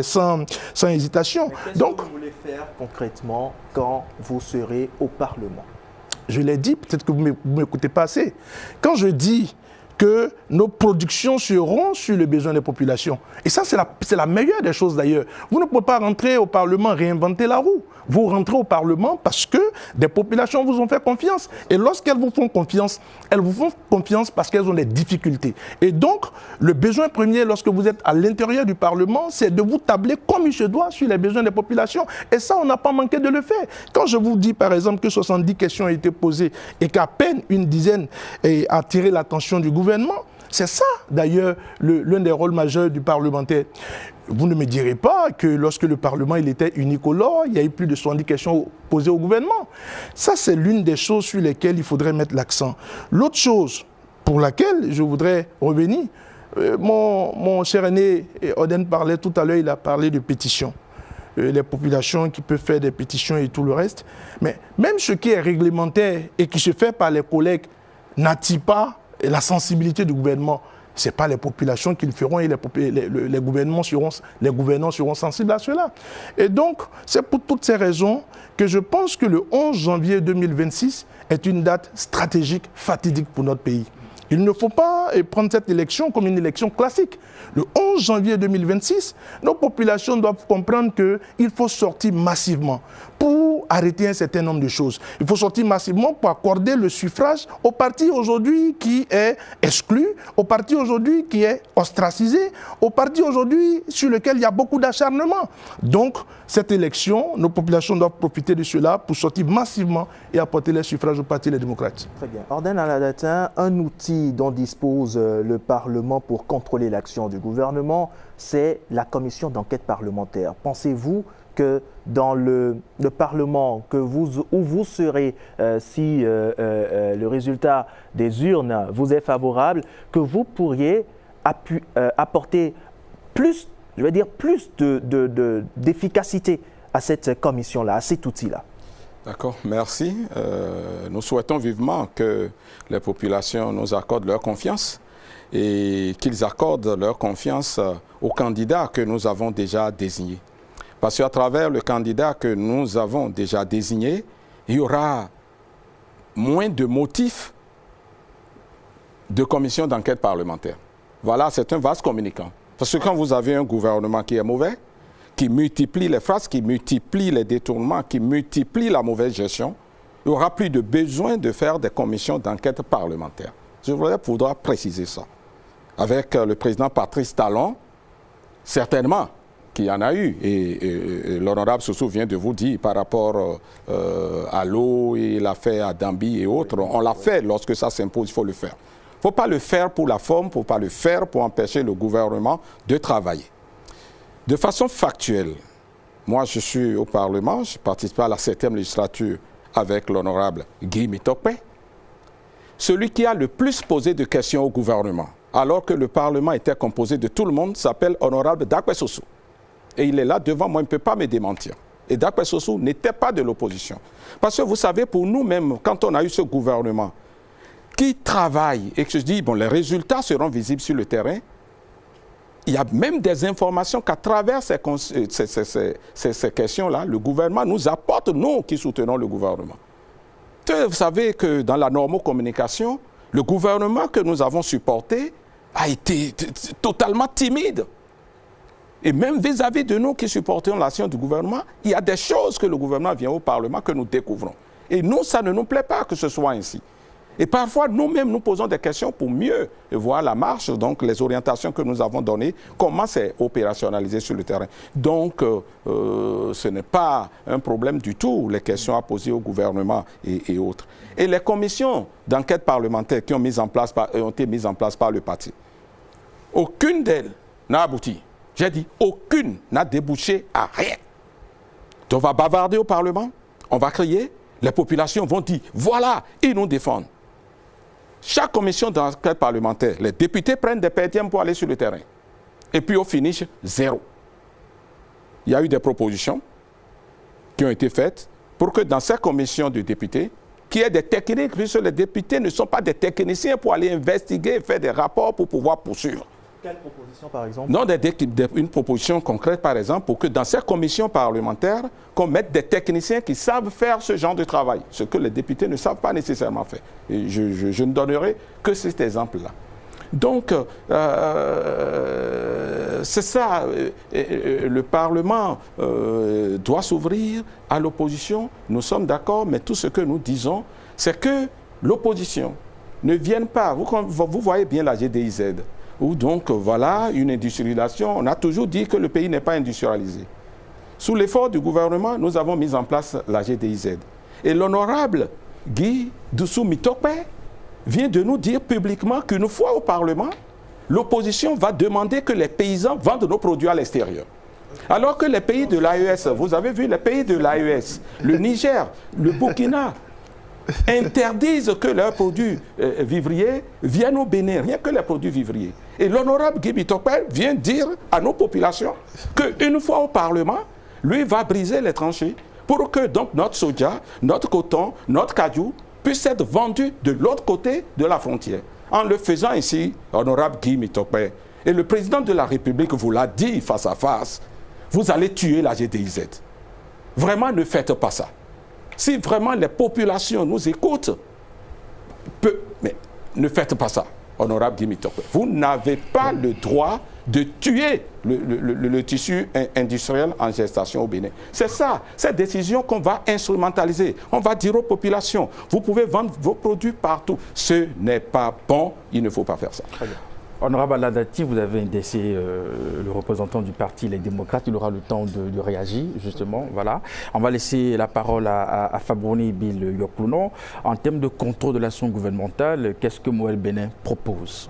sans hésitation. Qu'est-ce que vous voulez faire concrètement quand vous serez au Parlement? Je l'ai dit, peut-être que vous ne m'écoutez pas assez. Quand je dis que nos productions seront sur les besoins des populations. Et ça, c'est la meilleure des choses d'ailleurs. Vous ne pouvez pas rentrer au Parlement réinventer la roue. Vous rentrez au Parlement parce que des populations vous ont fait confiance. Et lorsqu'elles vous font confiance parce qu'elles ont des difficultés. Et donc, le besoin premier, lorsque vous êtes à l'intérieur du Parlement, c'est de vous tabler comme il se doit sur les besoins des populations. Et ça, on n'a pas manqué de le faire. Quand je vous dis, par exemple, que 70 questions ont été posées et qu'à peine une dizaine a attiré l'attention du gouvernement, c'est ça, d'ailleurs, l'un des rôles majeurs du parlementaire. Vous ne me direz pas que lorsque le Parlement il était unicolore, il y a eu plus de 70 questions posées au gouvernement. Ça, c'est l'une des choses sur lesquelles il faudrait mettre l'accent. L'autre chose pour laquelle je voudrais revenir, mon cher aîné Oden parlait tout à l'heure, il a parlé de pétitions. Les populations qui peuvent faire des pétitions et tout le reste. Mais même ce qui est réglementaire et qui se fait par les collègues n'attire pas la sensibilité du gouvernement. Ce n'est pas les populations qui le feront et les gouvernants seront sensibles à cela. Et donc, c'est pour toutes ces raisons que je pense que le 11 janvier 2026 est une date stratégique, fatidique pour notre pays. Il ne faut pas prendre cette élection comme une élection classique. Le 11 janvier 2026, nos populations doivent comprendre qu'il faut sortir massivement pour arrêter un certain nombre de choses. Il faut sortir massivement pour accorder le suffrage au parti aujourd'hui qui est exclu, au parti aujourd'hui qui est ostracisé, au parti aujourd'hui sur lequel il y a beaucoup d'acharnement. Donc, cette élection, nos populations doivent profiter de cela pour sortir massivement et apporter les suffrages au Parti des démocrates. Très bien. Orden Aladatin, un outil dont dispose le Parlement pour contrôler l'action du gouvernement, c'est la commission d'enquête parlementaire. Pensez-vous que dans le Parlement où vous serez, si le résultat des urnes vous est favorable, que vous pourriez apporter plus, je veux dire, plus d'efficacité à cette commission-là, à cet outil-là? D'accord, merci. Nous souhaitons vivement que les populations nous accordent leur confiance et qu'ils accordent leur confiance aux candidats que nous avons déjà désignés. Parce qu'à travers le candidat que nous avons déjà désigné, il y aura moins de motifs de commission d'enquête parlementaire. Voilà, c'est un vaste communicant. Parce que quand vous avez un gouvernement qui est mauvais, qui multiplie les phrases, qui multiplie les détournements, qui multiplie la mauvaise gestion, il n'y aura plus de besoin de faire des commissions d'enquête parlementaire. Je voudrais pouvoir préciser ça. Avec le président Patrice Talon, certainement qu'il y en a eu. Et l'honorable Soussou vient de vous dire par rapport à l'eau et l'affaire à Dambi et autres, on l'a fait lorsque ça s'impose, il faut le faire. Il ne faut pas le faire pour la forme, il ne faut pas le faire pour empêcher le gouvernement de travailler. De façon factuelle, moi je suis au Parlement, je participe à la 7e législature avec l'honorable Guy Mitokpe. Celui qui a le plus posé de questions au gouvernement, alors que le Parlement était composé de tout le monde, s'appelle honorable Dakwe Soussou. Et il est là devant moi, il ne peut pas me démentir. Et Dakwe Soussou n'était pas de l'opposition. Parce que vous savez, pour nous-mêmes, quand on a eu ce gouvernement qui travaille et que je dis, bon, les résultats seront visibles sur le terrain, il y a même des informations qu'à travers ces questions-là, le gouvernement nous apporte, nous qui soutenons le gouvernement. Vous savez que dans la normocommunication, le gouvernement que nous avons supporté a été totalement timide. Et même vis-à-vis de nous qui supportons l'action du gouvernement, il y a des choses que le gouvernement vient au Parlement que nous découvrons. Et nous, ça ne nous plaît pas que ce soit ainsi. Et parfois, nous-mêmes, nous posons des questions pour mieux voir la marche, donc les orientations que nous avons données, comment c'est opérationnalisé sur le terrain. Donc, ce n'est pas un problème du tout, les questions à poser au gouvernement et autres. Et les commissions d'enquête parlementaire qui ont été mises en place par le parti, aucune d'elles n'a abouti. J'ai dit, aucune n'a débouché à rien. On va bavarder au Parlement, on va crier, les populations vont dire, voilà, ils nous défendent. Chaque commission d'enquête parlementaire, les députés prennent des PTM pour aller sur le terrain. Et puis au finish, zéro. Il y a eu des propositions qui ont été faites pour que dans ces commissions de députés, qu'il y ait des techniques, puisque les députés ne sont pas des techniciens pour aller investiguer, faire des rapports pour pouvoir poursuivre. Quelle proposition, par exemple? Non, une proposition concrète, par exemple, pour que dans ces commissions parlementaires, qu'on mette des techniciens qui savent faire ce genre de travail, ce que les députés ne savent pas nécessairement faire. Et je ne donnerai que cet exemple-là. Donc, c'est ça, le Parlement doit s'ouvrir à l'opposition, nous sommes d'accord, mais tout ce que nous disons, c'est que l'opposition ne vienne pas, vous voyez bien la GDIZ, où donc, voilà, une industrialisation. On a toujours dit que le pays n'est pas industrialisé. Sous l'effort du gouvernement, nous avons mis en place la GDIZ. Et l'honorable Guy Doussou Mitokpe vient de nous dire publiquement qu'une fois au Parlement, l'opposition va demander que les paysans vendent nos produits à l'extérieur. Alors que les pays de l'AES, vous avez vu les pays de l'AES, le Niger, le Burkina, interdisent que leurs produits vivriers viennent au Bénin, rien que les produits vivriers. Et l'honorable Guy Mitokpe vient dire à nos populations qu'une fois au Parlement, lui va briser les tranchées pour que donc notre soja, notre coton, notre cajou puisse être vendu de l'autre côté de la frontière. En le faisant ici, honorable Guy Mitokpe, et le président de la République vous l'a dit face à face, vous allez tuer la GDIZ. Vraiment, ne faites pas ça. Si vraiment les populations nous écoutent, mais ne faites pas ça, honorable Guy Mitokpe. Vous n'avez pas le droit de tuer le tissu industriel en gestation au Bénin. C'est ça, cette décision qu'on va instrumentaliser. On va dire aux populations, vous pouvez vendre vos produits partout. Ce n'est pas bon, il ne faut pas faire ça. Très bien. Honorable Aladati, vous avez indexé le représentant du parti Les Démocrates. Il aura le temps de réagir, justement. Voilà. On va laisser la parole à Fabroni Bill Yoklouno. En termes de contrôle de l'action gouvernementale, qu'est-ce que Moël Bénin propose?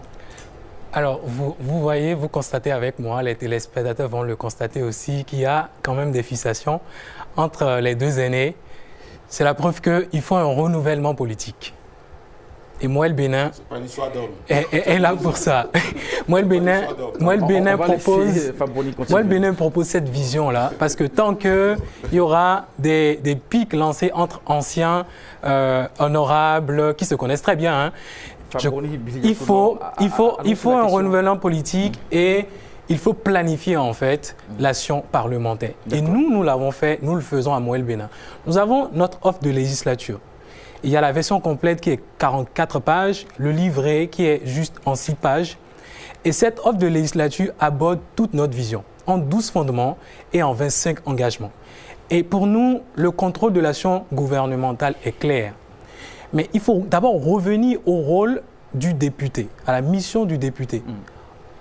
Alors, vous voyez, vous constatez avec moi, les téléspectateurs vont le constater aussi, qu'il y a quand même des fissations entre les deux aînés. C'est la preuve qu'il faut un renouvellement politique. Et Moël Bénin est là pour ça. Moël Bénin propose cette vision-là, parce que tant qu'il y aura des pics lancés entre anciens honorables qui se connaissent très bien, hein, il faut un renouvellement politique et il faut planifier en fait l'action parlementaire. Et nous l'avons fait, nous le faisons à Moël Bénin. Nous avons notre offre de législature. Il y a la version complète qui est 44 pages, le livret qui est juste en 6 pages. Et cette offre de législature aborde toute notre vision, en 12 fondements et en 25 engagements. Et pour nous, le contrôle de l'action gouvernementale est clair. Mais il faut d'abord revenir au rôle du député, à la mission du député.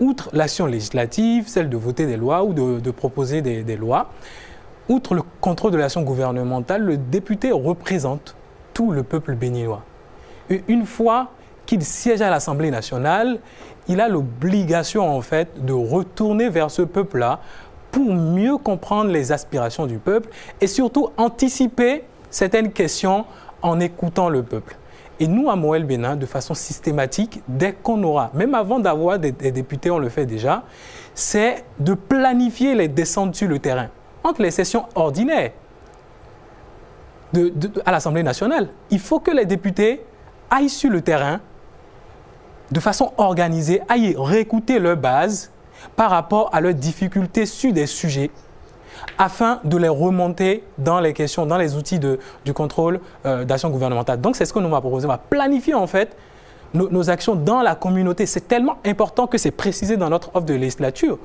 Outre l'action législative, celle de voter des lois ou de proposer des lois, outre le contrôle de l'action gouvernementale, le député représente tout le peuple béninois. Et une fois qu'il siège à l'Assemblée nationale, il a l'obligation en fait de retourner vers ce peuple-là pour mieux comprendre les aspirations du peuple et surtout anticiper certaines questions en écoutant le peuple. Et nous, à Moël Bénin, de façon systématique, dès qu'on aura, même avant d'avoir des députés, on le fait déjà, c'est de planifier les descentes sur le terrain, entre les sessions ordinaires à l'Assemblée nationale. Il faut que les députés aillent sur le terrain de façon organisée, aillent réécouter leurs bases par rapport à leurs difficultés sur des sujets afin de les remonter dans les questions, dans les outils du contrôle d'action gouvernementale. Donc, c'est ce que nous va proposer. On va planifier en fait nos actions dans la communauté. C'est tellement important que c'est précisé dans notre offre de législature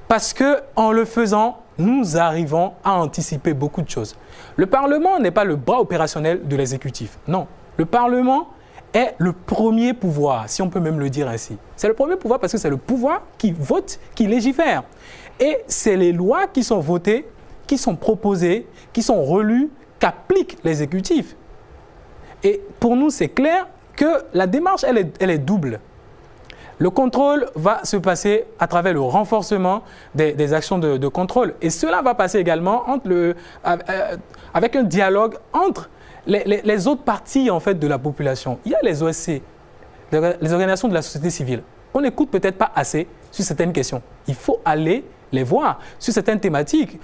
parce qu'en le faisant, nous arrivons à anticiper beaucoup de choses. Le Parlement n'est pas le bras opérationnel de l'exécutif. Non, le Parlement est le premier pouvoir, si on peut même le dire ainsi. C'est le premier pouvoir parce que c'est le pouvoir qui vote, qui légifère. Et c'est les lois qui sont votées, qui sont proposées, qui sont relues, qu'applique l'exécutif. Et pour nous, c'est clair que la démarche, elle est double. Le contrôle va se passer à travers le renforcement des actions de contrôle. Et cela va passer également avec un dialogue entre les autres parties en fait, de la population. Il y a les OSC, les organisations de la société civile. On n'écoute peut-être pas assez sur certaines questions. Il faut aller les voir sur certaines thématiques.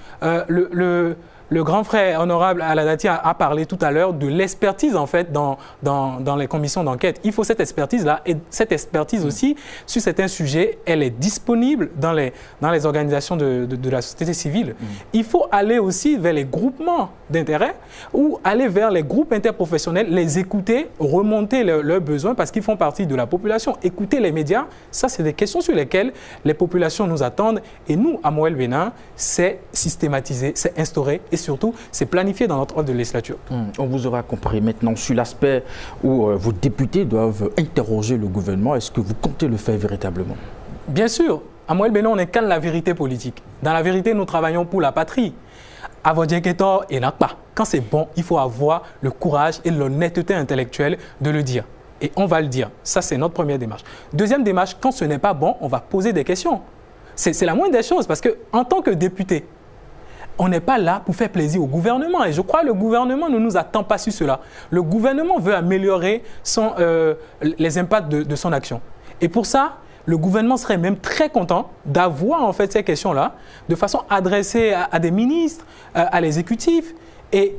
Le grand frère honorable Aladati a parlé tout à l'heure de l'expertise en fait dans les commissions d'enquête. Il faut cette expertise-là et cette expertise aussi sur certains sujets, elle est disponible dans les organisations de la société civile. Il faut aller aussi vers les groupements d'intérêt ou aller vers les groupes interprofessionnels, les écouter, remonter leurs besoins parce qu'ils font partie de la population. Écouter les médias, ça c'est des questions sur lesquelles les populations nous attendent et nous, à Moël Bénin, c'est systématisé, c'est instauré et surtout, c'est planifié dans notre offre de législature. On vous aura compris maintenant sur l'aspect où vos députés doivent interroger le gouvernement. Est-ce que vous comptez le faire véritablement? Bien sûr. À Moël Bénin, on incarne la vérité politique. Dans la vérité, nous travaillons pour la patrie. Avodieketor et Nakpa. Quand c'est bon, il faut avoir le courage et l'honnêteté intellectuelle de le dire. Et on va le dire. Ça, c'est notre première démarche. Deuxième démarche, quand ce n'est pas bon, on va poser des questions. C'est la moindre des choses parce qu'en tant que député, on n'est pas là pour faire plaisir au gouvernement. Et je crois que le gouvernement ne nous attend pas sur cela. Le gouvernement veut améliorer les impacts de son action. Et pour ça, le gouvernement serait même très content d'avoir en fait ces questions-là de façon adressée à des ministres, à l'exécutif. Et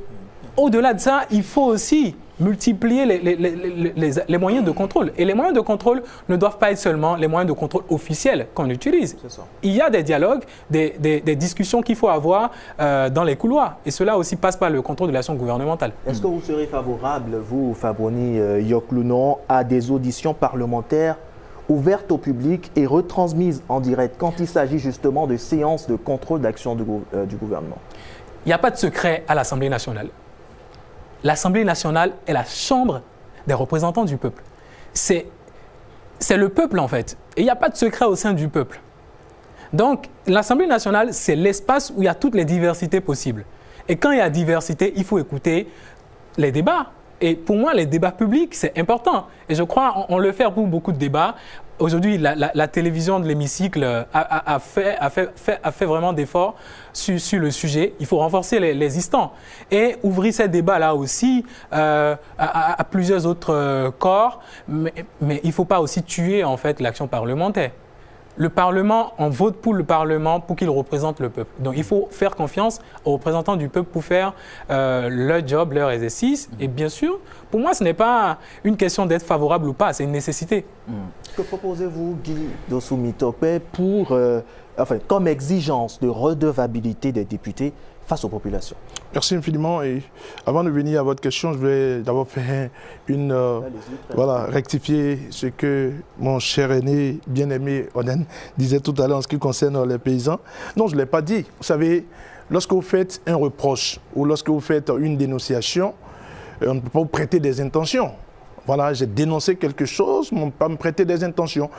au-delà de ça, il faut aussi multiplier les moyens de contrôle. Et les moyens de contrôle ne doivent pas être seulement les moyens de contrôle officiels qu'on utilise. Il y a des dialogues, des discussions qu'il faut avoir dans les couloirs. Et cela aussi passe par le contrôle de l'action gouvernementale. Est-ce que vous serez favorable, vous, Faboni Yoklounon, à des auditions parlementaires ouvertes au public et retransmises en direct quand il s'agit justement de séances de contrôle d'action du gouvernement? Il n'y a pas de secret à l'Assemblée nationale. L'Assemblée nationale est la chambre des représentants du peuple. C'est le peuple, en fait. Et il n'y a pas de secret au sein du peuple. Donc, l'Assemblée nationale, c'est l'espace où il y a toutes les diversités possibles. Et quand il y a diversité, il faut écouter les débats. Et pour moi, les débats publics, c'est important. Et je crois qu'on le fait pour beaucoup de débats. aujourd'hui, la télévision de l'hémicycle a fait vraiment d'efforts sur le sujet. Il faut renforcer les instants et ouvrir ces débats-là aussi à plusieurs autres corps. Mais il ne faut pas aussi tuer en fait l'action parlementaire. Le Parlement, on vote pour le Parlement pour qu'il représente le peuple. Donc il faut faire confiance aux représentants du peuple pour faire leur job, leur exercice. Et bien sûr, pour moi, ce n'est pas une question d'être favorable ou pas, c'est une nécessité. Que proposez-vous, Guy Dossou-Mitope, pour, comme exigence de redevabilité des députés face aux populations? Merci infiniment. Et avant de venir à votre question, je vais d'abord faire rectifier ce que mon cher aîné, bien-aimé Oden, disait tout à l'heure en ce qui concerne les paysans. Non, je ne l'ai pas dit. Vous savez, lorsque vous faites un reproche ou lorsque vous faites une dénonciation, on ne peut pas vous prêter des intentions. Voilà, j'ai dénoncé quelque chose, mais on ne peut pas me prêter des intentions.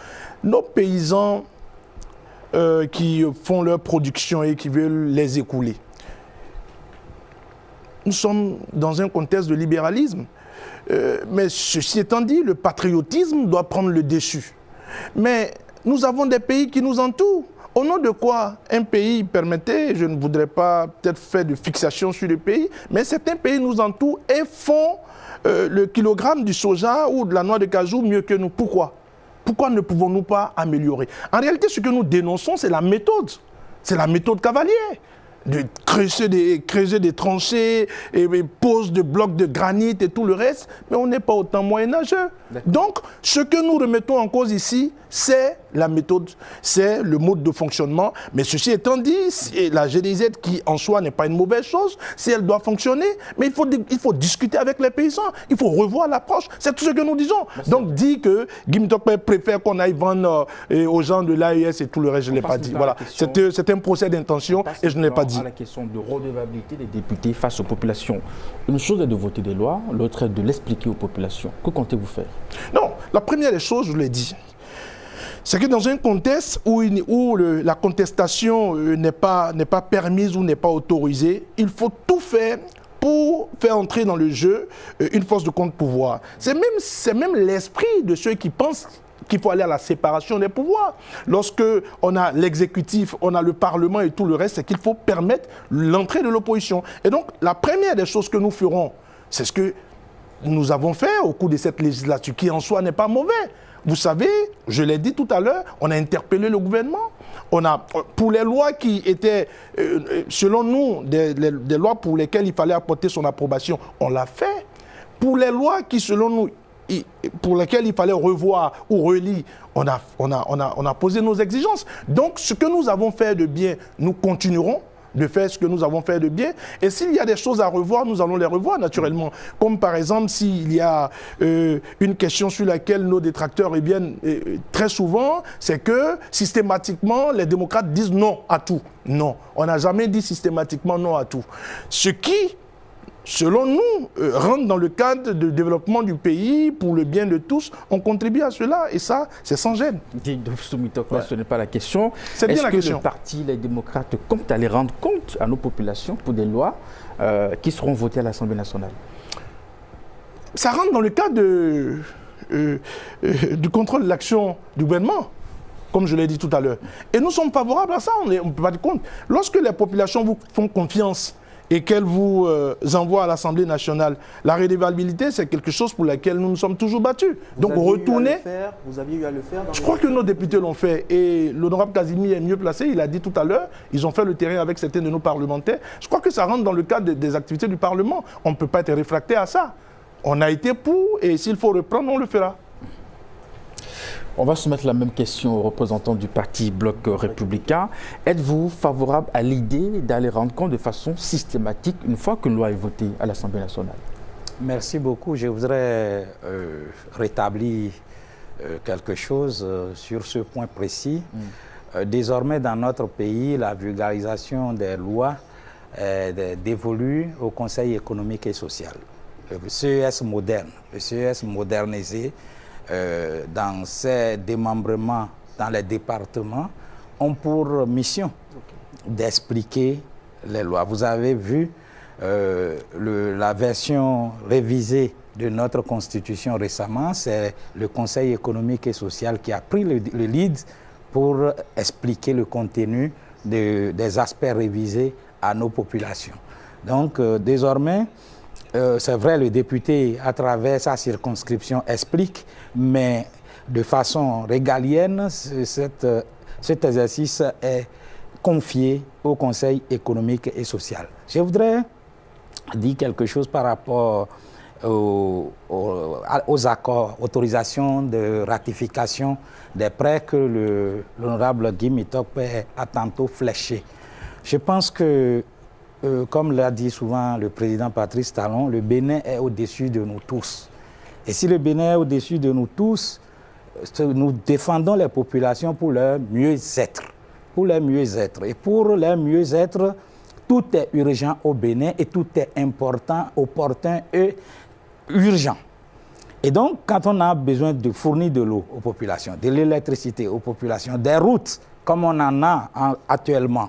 Nos paysans qui font leur production et qui veulent les écouler, nous sommes dans un contexte de libéralisme. Mais ceci étant dit, le patriotisme doit prendre le dessus. Mais nous avons des pays qui nous entourent. Au nom de quoi un pays, permettez, je ne voudrais pas peut-être faire de fixation sur le pays, mais certains pays nous entourent et font le kilogramme du soja ou de la noix de cajou mieux que nous. Pourquoi? Pourquoi ne pouvons-nous pas améliorer? En réalité, ce que nous dénonçons, c'est la méthode. C'est la méthode cavalière. De creuser des tranchées, et pose de blocs de granit et tout le reste, mais on n'est pas autant moyenâgeux. Donc, ce que nous remettons en cause ici, c'est la méthode, c'est le mode de fonctionnement. Mais ceci étant dit, la GDZ qui en soi n'est pas une mauvaise chose, si elle doit fonctionner, mais il faut discuter avec les paysans, il faut revoir l'approche, c'est tout ce que nous disons. Merci. Donc, dit que Guy Mitope préfère qu'on aille vendre aux gens de l'AES et tout le reste, je ne l'ai pas dit. Voilà, c'est un procès d'intention et je ne l'ai pas dit. À la question de redevabilité des députés face aux populations. Une chose est de voter des lois, l'autre est de l'expliquer aux populations. Que comptez-vous faire? Non, la première des choses, je vous l'ai dit, c'est que dans un contexte où la contestation n'est pas permise ou n'est pas autorisée, il faut tout faire pour faire entrer dans le jeu une force de contre-pouvoir. C'est même l'esprit de ceux qui pensent qu'il faut aller à la séparation des pouvoirs. Lorsque on a l'exécutif, on a le Parlement et tout le reste, c'est qu'il faut permettre l'entrée de l'opposition. Et donc, la première des choses que nous ferons, c'est ce que nous avons fait au cours de cette législature, qui en soi n'est pas mauvais. Vous savez, je l'ai dit tout à l'heure, on a interpellé le gouvernement. Pour les lois qui étaient, selon nous, des lois pour lesquelles il fallait apporter son approbation, on l'a fait. Pour les lois qui, selon nous, pour lesquelles il fallait revoir ou relire, on a posé nos exigences. Donc, ce que nous avons fait de bien, nous continuerons de faire ce que nous avons fait de bien. Et s'il y a des choses à revoir, nous allons les revoir naturellement. Comme par exemple, s'il y a une question sur laquelle nos détracteurs reviennent très souvent, c'est que systématiquement, les démocrates disent non à tout. Non, on n'a jamais dit systématiquement non à tout. Ce qui, selon nous, rentre dans le cadre de développement du pays pour le bien de tous, on contribue à cela et ça, c'est sans gêne. Ce n'est pas la question. C'est bien la question. Est-ce que le parti, les démocrates, comptent aller rendre compte à nos populations pour des lois qui seront votées à l'Assemblée nationale? Ça rentre dans le cadre du contrôle de l'action du gouvernement, comme je l'ai dit tout à l'heure. Et nous sommes favorables à ça, on ne peut pas dire compte. Lorsque les populations vous font confiance et qu'elle vous envoie à l'Assemblée nationale, la redevabilité, c'est quelque chose pour laquelle nous nous sommes toujours battus. Donc retournez. Vous aviez eu à le faire Je crois que nos députés l'ont fait. Et l'honorable Kazimi est mieux placé. Il a dit tout à l'heure, ils ont fait le terrain avec certains de nos parlementaires. Je crois que ça rentre dans le cadre des activités du Parlement. On ne peut pas être réfractaire à ça. On a été pour, et s'il faut reprendre, on le fera. On va soumettre la même question aux représentants du parti Bloc républicain. Êtes-vous favorable à l'idée d'aller rendre compte de façon systématique une fois qu'une loi est votée à l'Assemblée nationale? Merci beaucoup. Je voudrais rétablir quelque chose sur ce point précis. Désormais, dans notre pays, la vulgarisation des lois est dévolue au Conseil économique et social. Le CES moderne, le CES modernisé, dans ses démembrements dans les départements, ont pour mission d'expliquer les lois. Vous avez vu la version révisée de notre Constitution récemment, c'est le Conseil économique et social qui a pris le lead pour expliquer le contenu des aspects révisés à nos populations. Donc, désormais, c'est vrai, le député, à travers sa circonscription, explique, mais de façon régalienne, cet exercice est confié au Conseil économique et social. Je voudrais dire quelque chose par rapport aux accords, autorisations de ratification des prêts que l'honorable Guy Mitokpe a tantôt fléchés. Je pense que, comme l'a dit souvent le président Patrice Talon, le Bénin est au-dessus de nous tous. Et si le Bénin est au-dessus de nous tous, nous défendons les populations pour leur mieux-être. Pour leur mieux-être. Et pour leur mieux-être, tout est urgent au Bénin et tout est important, opportun et urgent. Et donc, quand on a besoin de fournir de l'eau aux populations, de l'électricité aux populations, des routes, comme on en a actuellement,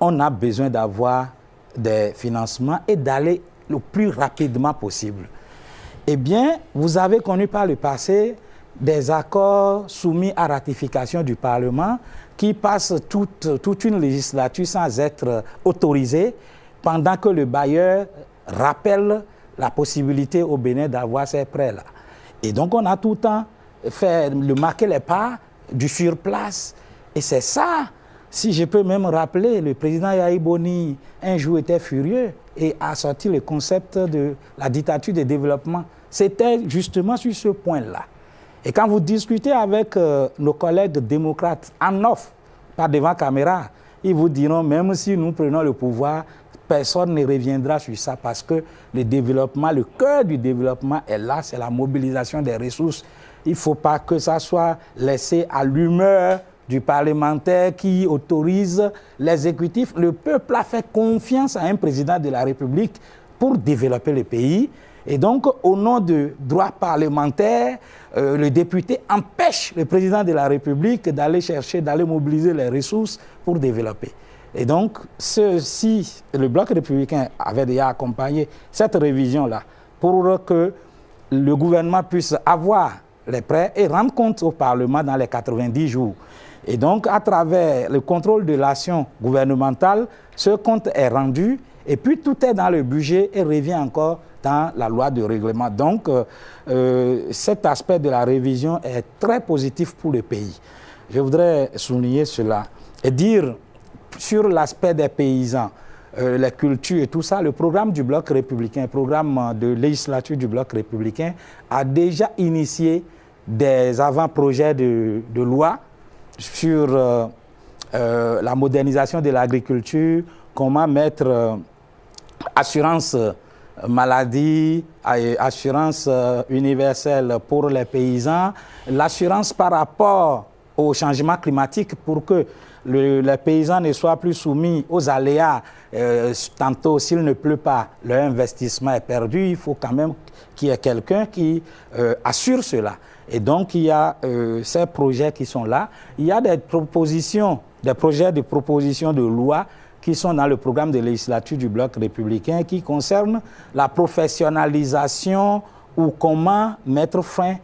on a besoin d'avoir des financements et d'aller le plus rapidement possible. Eh bien, vous avez connu par le passé des accords soumis à ratification du Parlement qui passent toute une législature sans être autorisés, pendant que le bailleur rappelle la possibilité au Bénin d'avoir ces prêts-là. Et donc, on a tout le temps marqué les pas du surplace. Et c'est ça, si je peux même rappeler, le président Yahi Boni, un jour, était furieux et a sorti le concept de la dictature de développement. C'était justement sur ce point-là. Et quand vous discutez avec nos collègues démocrates en off, pas devant caméra, ils vous diront, même si nous prenons le pouvoir, personne ne reviendra sur ça parce que le développement, le cœur du développement est là, c'est la mobilisation des ressources. Il ne faut pas que ça soit laissé à l'humeur du parlementaire qui autorise l'exécutif. Le peuple a fait confiance à un président de la République pour développer le pays. Et donc, au nom de droits parlementaires, le député empêche le président de la République d'aller chercher, d'aller mobiliser les ressources pour développer. Et donc, si le Bloc républicain avait déjà accompagné cette révision-là pour que le gouvernement puisse avoir les prêts et rendre compte au Parlement dans les 90 jours. Et donc, à travers le contrôle de l'action gouvernementale, ce compte est rendu et puis tout est dans le budget et revient encore dans la loi de règlement. Donc, cet aspect de la révision est très positif pour le pays. Je voudrais souligner cela et dire sur l'aspect des paysans, la culture et tout ça, le programme du Bloc républicain, le programme de législature du Bloc républicain a déjà initié des avant-projets de loi sur la modernisation de l'agriculture, comment mettre assurance maladie, assurance universelle pour les paysans, l'assurance par rapport au changement climatique pour que les paysans ne soient plus soumis aux aléas. Tantôt, s'il ne pleut pas, leur investissement est perdu. Il faut quand même qu'il y ait quelqu'un qui assure cela. Et donc, il y a ces projets qui sont là. Il y a des propositions, des projets de propositions de loi qui sont dans le programme de législature du Bloc républicain qui concernent la professionnalisation ou comment mettre fin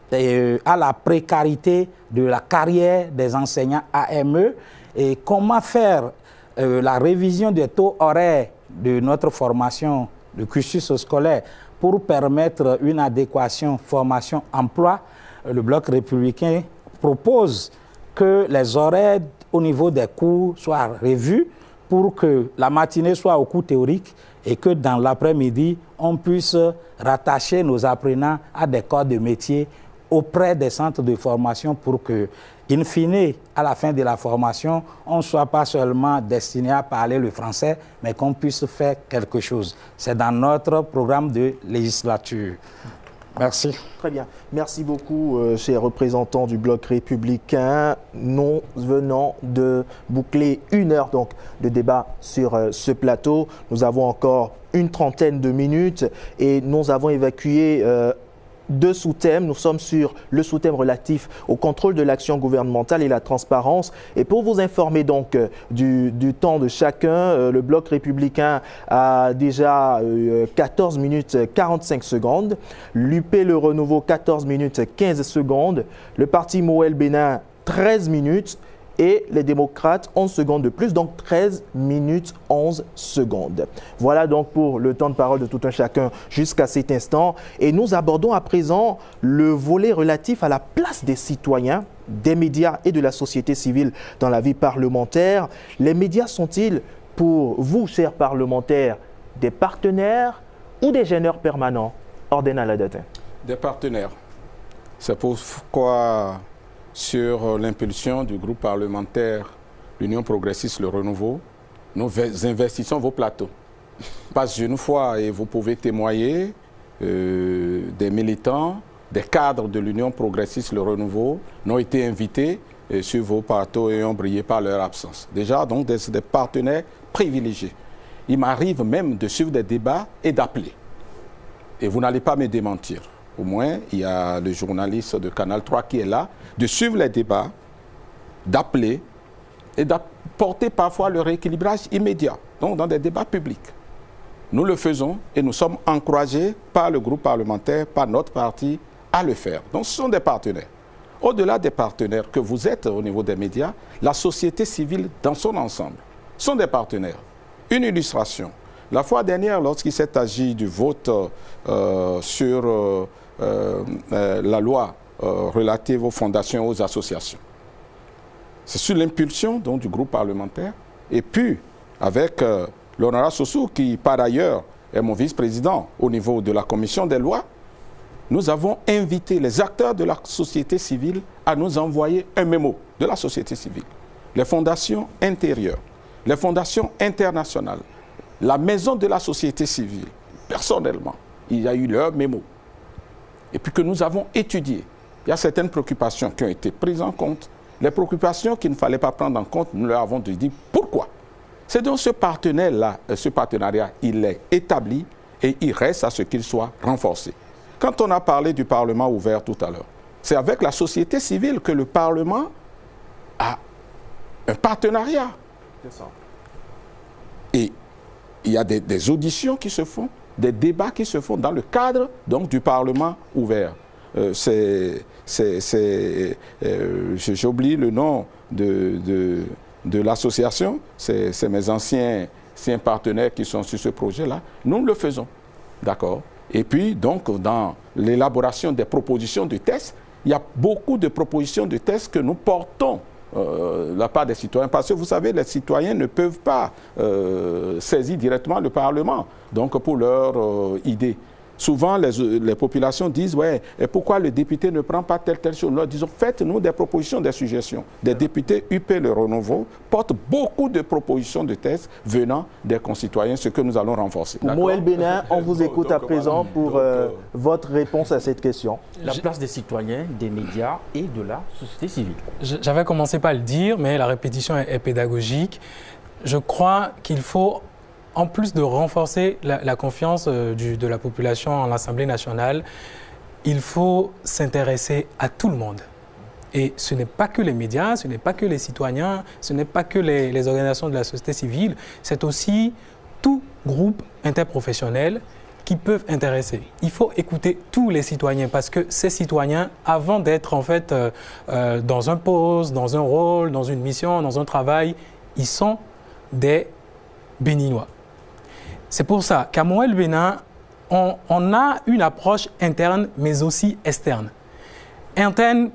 à la précarité de la carrière des enseignants AME et comment faire la révision des taux horaires de notre formation, de cursus scolaire, pour permettre une adéquation formation-emploi. Le Bloc républicain propose que les horaires au niveau des cours soient revus pour que la matinée soit au cours théorique et que dans l'après-midi, on puisse rattacher nos apprenants à des corps de métier auprès des centres de formation pour que, in fine, à la fin de la formation, on ne soit pas seulement destiné à parler le français, mais qu'on puisse faire quelque chose. C'est dans notre programme de législature. Merci. Très bien. Merci beaucoup, chers représentants du Bloc républicain. Nous venons de boucler 1 heure donc, de débat sur ce plateau. Nous avons encore une trentaine de minutes et nous avons évacué deux sous-thèmes. Nous sommes sur le sous-thème relatif au contrôle de l'action gouvernementale et la transparence. Et pour vous informer donc du temps de chacun, le Bloc républicain a déjà 14 minutes 45 secondes. L'UP Le Renouveau, 14 minutes 15 secondes. Le Parti Moël Bénin, 13 minutes. Et les démocrates, 11 secondes de plus, donc 13 minutes 11 secondes. Voilà donc pour le temps de parole de tout un chacun jusqu'à cet instant. Et nous abordons à présent le volet relatif à la place des citoyens, des médias et de la société civile dans la vie parlementaire. Les médias sont-ils, pour vous, chers parlementaires, des partenaires ou des gêneurs permanents? Ordena la date. Des partenaires. C'est pourquoi, sur l'impulsion du groupe parlementaire l'Union progressiste Le Renouveau, nous investissons vos plateaux. Parce qu'une fois, et vous pouvez témoigner, des militants, des cadres de l'Union progressiste Le Renouveau n'ont été invités sur vos plateaux et ont brillé par leur absence. Déjà, donc, des partenaires privilégiés. Il m'arrive même de suivre des débats et d'appeler. Et vous n'allez pas me démentir. Au moins, il y a le journaliste de Canal 3 qui est là, de suivre les débats, d'appeler et d'apporter parfois le rééquilibrage immédiat, donc dans des débats publics. Nous le faisons et nous sommes encouragés par le groupe parlementaire, par notre parti, à le faire. Donc ce sont des partenaires. Au-delà des partenaires que vous êtes au niveau des médias, la société civile dans son ensemble sont des partenaires. Une illustration. La fois dernière, lorsqu'il s'est agi du vote sur la loi relative aux fondations et aux associations, c'est sur l'impulsion du groupe parlementaire et puis avec l'honorable Sossou qui par ailleurs est mon vice-président au niveau de la commission des lois, nous avons invité les acteurs de la société civile à nous envoyer un mémo de la société civile. Les fondations intérieures, les fondations internationales, la maison de la société civile, personnellement, il y a eu leur mémo. Et puis que nous avons étudié. Il y a certaines préoccupations qui ont été prises en compte. Les préoccupations qu'il ne fallait pas prendre en compte, nous leur avons dit pourquoi. C'est donc ce partenaire-là, ce partenariat, il est établi et il reste à ce qu'il soit renforcé. Quand on a parlé du Parlement ouvert tout à l'heure, c'est avec la société civile que le Parlement a un partenariat. C'est ça. Et il y a des auditions qui se font, des débats qui se font dans le cadre donc, du Parlement ouvert. J'oublie le nom de l'association, c'est mes anciens partenaires qui sont sur ce projet-là. Nous le faisons, d'accord. Et puis, donc, dans l'élaboration des propositions de tests, il y a beaucoup de propositions de tests que nous portons de la part des citoyens. Parce que vous savez, les citoyens ne peuvent pas saisir directement le Parlement donc pour leurs idées. Souvent, les populations disent, ouais, et pourquoi le député ne prend pas telle chose? Nous leur disons, faites-nous des propositions, des suggestions. Des députés UP Le Renouveau portent beaucoup de propositions de tests venant des concitoyens, ce que nous allons renforcer. Moël Bénin, on vous écoute à présent pour votre réponse à cette question. La place des citoyens, des médias et de la société civile. J'avais commencé par le dire, mais la répétition est pédagogique. Je crois qu'il faut, en plus de renforcer la confiance de la population en l'Assemblée nationale, il faut s'intéresser à tout le monde. Et ce n'est pas que les médias, ce n'est pas que les citoyens, ce n'est pas que les organisations de la société civile, c'est aussi tout groupe interprofessionnel qui peuvent intéresser. Il faut écouter tous les citoyens parce que ces citoyens, avant d'être en fait dans un poste, dans un rôle, dans une mission, dans un travail, ils sont des Béninois. C'est pour ça qu'à Moël Bénin, on a une approche interne, mais aussi externe. Interne,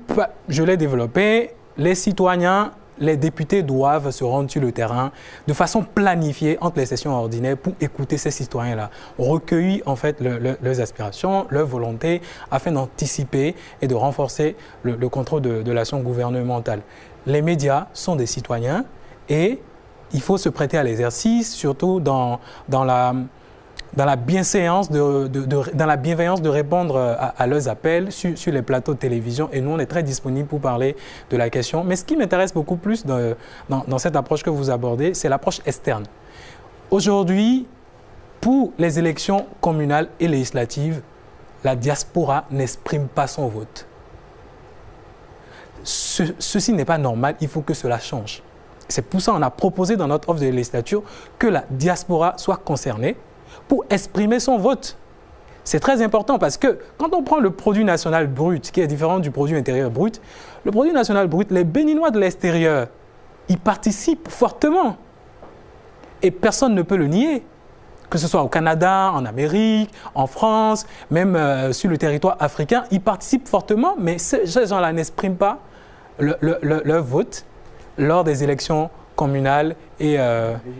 je l'ai développé, les citoyens, les députés doivent se rendre sur le terrain de façon planifiée entre les sessions ordinaires pour écouter ces citoyens-là, recueillir en fait leurs aspirations, leurs volontés, afin d'anticiper et de renforcer le contrôle de l'action gouvernementale. Les médias sont des citoyens et il faut se prêter à l'exercice, surtout dans la bienveillance de répondre à leurs appels sur les plateaux de télévision. Et nous, on est très disponibles pour parler de la question. Mais ce qui m'intéresse beaucoup plus dans cette approche que vous abordez, c'est l'approche externe. Aujourd'hui, pour les élections communales et législatives, la diaspora n'exprime pas son vote. Ceci n'est pas normal, il faut que cela change. C'est pour ça qu'on a proposé dans notre offre de législature que la diaspora soit concernée pour exprimer son vote. C'est très important parce que quand on prend le produit national brut, qui est différent du produit intérieur brut, le produit national brut, les Béninois de l'extérieur, ils participent fortement. Et personne ne peut le nier. Que ce soit au Canada, en Amérique, en France, même sur le territoire africain, ils participent fortement, mais ces gens-là n'expriment pas leur vote lors des élections communales et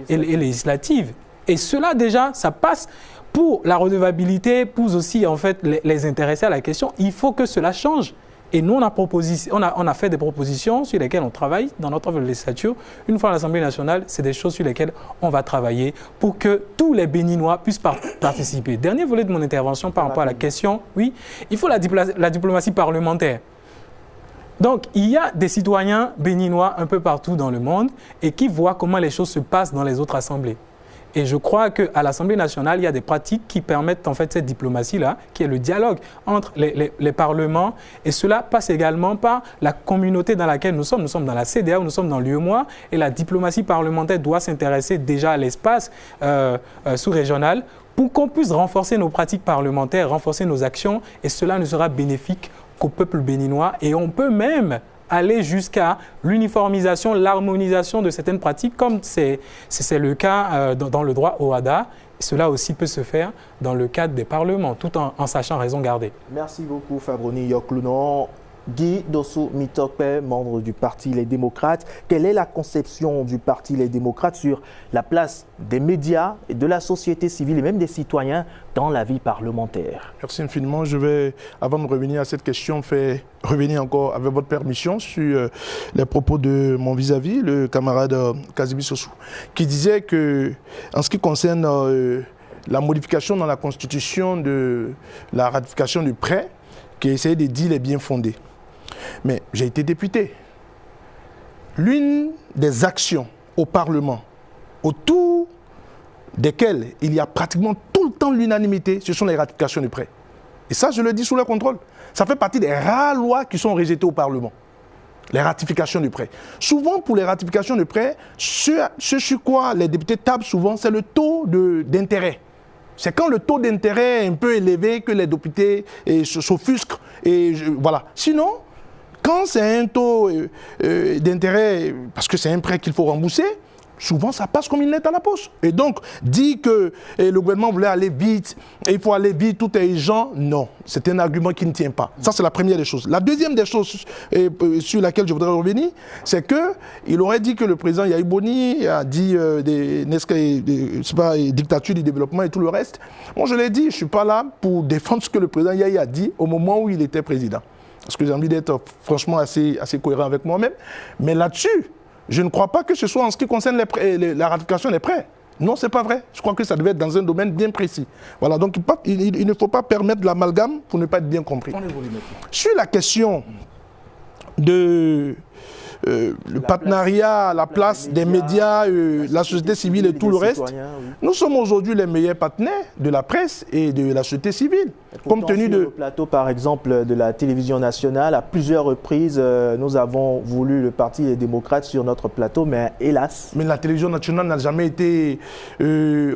législatives. Et cela déjà, ça passe pour la redevabilité, pour aussi en fait les intéresser à la question. Il faut que cela change. Et nous, on a fait des propositions sur lesquelles on travaille dans notre offre de législature. Une fois à l'Assemblée nationale, c'est des choses sur lesquelles on va travailler pour que tous les Béninois puissent participer. Dernier volet de mon intervention par rapport à la question, oui, il faut la diplomatie parlementaire. Donc, il y a des citoyens béninois un peu partout dans le monde et qui voient comment les choses se passent dans les autres assemblées. Et je crois qu'à l'Assemblée nationale, il y a des pratiques qui permettent en fait cette diplomatie-là, qui est le dialogue entre les parlements. Et cela passe également par la communauté dans laquelle nous sommes. Nous sommes dans la CEDEAO, nous sommes dans l'UEMOA. Et la diplomatie parlementaire doit s'intéresser déjà à l'espace sous-régional pour qu'on puisse renforcer nos pratiques parlementaires, renforcer nos actions. Et cela ne sera bénéfique qu'au peuple béninois. Et on peut même aller jusqu'à l'uniformisation, l'harmonisation de certaines pratiques, comme c'est le cas dans le droit OHADA. Cela aussi peut se faire dans le cadre des parlements, tout en sachant raison garder. Merci beaucoup, Fabroni Yoklounon. Guy Dossou Mitokpe, membre du Parti Les Démocrates. Quelle est la conception du Parti Les Démocrates sur la place des médias et de la société civile et même des citoyens dans la vie parlementaire? Merci infiniment. Je vais, avant de revenir à cette question, faire revenir encore, avec votre permission, sur les propos de mon vis-à-vis, le camarade Kazimi Sossou, qui disait que, en ce qui concerne la modification dans la Constitution de la ratification du prêt, qui essayait de dire les bien fondés. Mais j'ai été député. L'une des actions au Parlement, autour desquelles il y a pratiquement tout le temps l'unanimité, ce sont les ratifications de prêts. Et ça, je le dis sous le contrôle. Ça fait partie des rares lois qui sont rejetées au Parlement. Les ratifications de prêts. Souvent, pour les ratifications de prêts, ce sur quoi les députés tablent souvent, c'est le taux d'intérêt. C'est quand le taux d'intérêt est un peu élevé que les députés s'offusquent. Voilà. Sinon, quand c'est un taux d'intérêt, parce que c'est un prêt qu'il faut rembourser, souvent ça passe comme une lettre à la poste. Et donc, dire que le gouvernement voulait aller vite, et il faut aller vite, tout est urgent, non. C'est un argument qui ne tient pas. Ça, c'est la première des choses. La deuxième des choses sur laquelle je voudrais revenir, c'est qu'il aurait dit que le président Yahi Boni a dit des dictatures du développement et tout le reste. Moi, je l'ai dit, je ne suis pas là pour défendre ce que le président Yahi a dit au moment où il était président. Parce que j'ai envie d'être franchement assez cohérent avec moi-même. Mais là-dessus, je ne crois pas que ce soit en ce qui concerne la ratification des prêts. Non, ce n'est pas vrai. Je crois que ça devait être dans un domaine bien précis. Voilà, donc il ne faut pas permettre l'amalgame pour ne pas être bien compris. Sur la question de le partenariat, la place des médias, la société civile et tout le reste, nous sommes aujourd'hui les meilleurs partenaires de la presse et de la société civile. Compte tenu de le plateau, par exemple, de la télévision nationale, à plusieurs reprises, nous avons voulu le Parti Les Démocrates sur notre plateau, mais hélas. Mais la télévision nationale n'a jamais été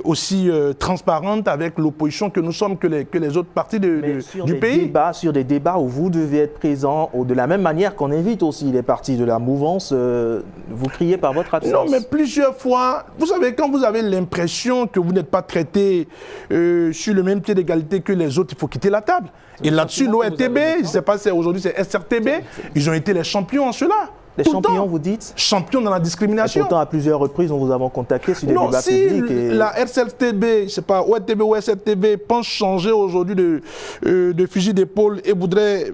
aussi transparente avec l'opposition que nous sommes que les autres partis du pays. Sur des débats où vous devez être présent, de la même manière qu'on invite aussi les partis de la mouvance, vous criez par votre absence. Non, mais plusieurs fois, vous savez, quand vous avez l'impression que vous n'êtes pas traité sur le même pied d'égalité que les autres, il faut quitter la table. Et là-dessus, l'ORTB, je ne sais pas si aujourd'hui c'est SRTB, ils ont été les champions en cela. Les champions, vous dites? Champions dans la discrimination. Et pourtant, à plusieurs reprises, nous vous avons contacté sur des débats publics. Et la RCTB, je ne sais pas, ORTB ou SRTB pense changer aujourd'hui de fusil d'épaule et voudrait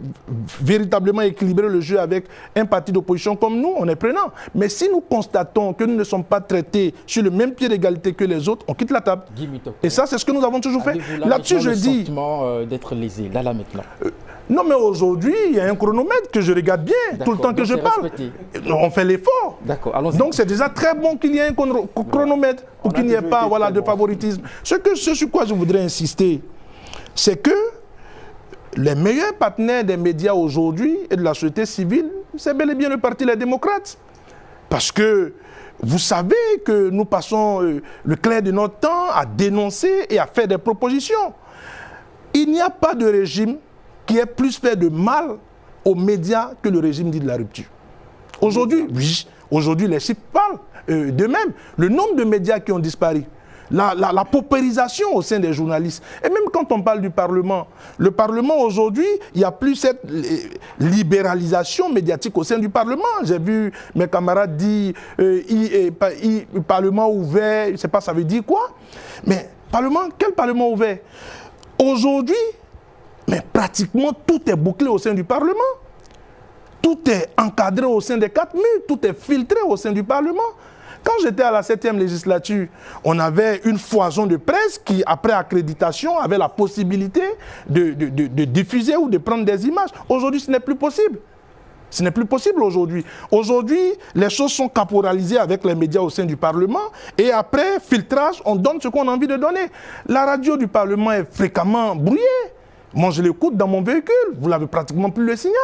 véritablement équilibrer le jeu avec un parti d'opposition comme nous, on est prenant. Mais si nous constatons que nous ne sommes pas traités sur le même pied d'égalité que les autres, on quitte la table. Et ça, c'est ce que nous avons toujours fait. Là-dessus, je dis... le sentiment d'être lésé, là maintenant. Non, mais aujourd'hui, il y a un chronomètre que je regarde bien tout le temps que je parle. On fait l'effort. Donc, c'est déjà très bon qu'il y ait un chronomètre pour qu'il n'y ait pas de favoritisme. Ce sur quoi je voudrais insister, c'est que les meilleurs partenaires des médias aujourd'hui et de la société civile, c'est bel et bien le Parti Les Démocrates. Parce que vous savez que nous passons le clair de notre temps à dénoncer et à faire des propositions. Il n'y a pas de régime qui ait plus fait de mal aux médias que le régime dit de la rupture. Aujourd'hui, oui, aujourd'hui les chiffres parlent d'eux-mêmes. Le nombre de médias qui ont disparu, la paupérisation au sein des journalistes. Et même quand on parle du Parlement, le Parlement aujourd'hui, il n'y a plus cette libéralisation médiatique au sein du Parlement. J'ai vu mes camarades dire Parlement ouvert, je ne sais pas ça veut dire quoi. Mais quel Parlement ouvert? Aujourd'hui, mais pratiquement tout est bouclé au sein du Parlement. Tout est encadré au sein des 4 murs, tout est filtré au sein du Parlement. Quand j'étais à la 7e législature, on avait une foison de presse qui, après accréditation, avait la possibilité de diffuser ou de prendre des images. Aujourd'hui, ce n'est plus possible. Ce n'est plus possible aujourd'hui. Aujourd'hui, les choses sont caporalisées avec les médias au sein du Parlement et après, filtrage, on donne ce qu'on a envie de donner. La radio du Parlement est fréquemment brouillée. Moi, je l'écoute dans mon véhicule. Vous n'avez pratiquement plus le signal.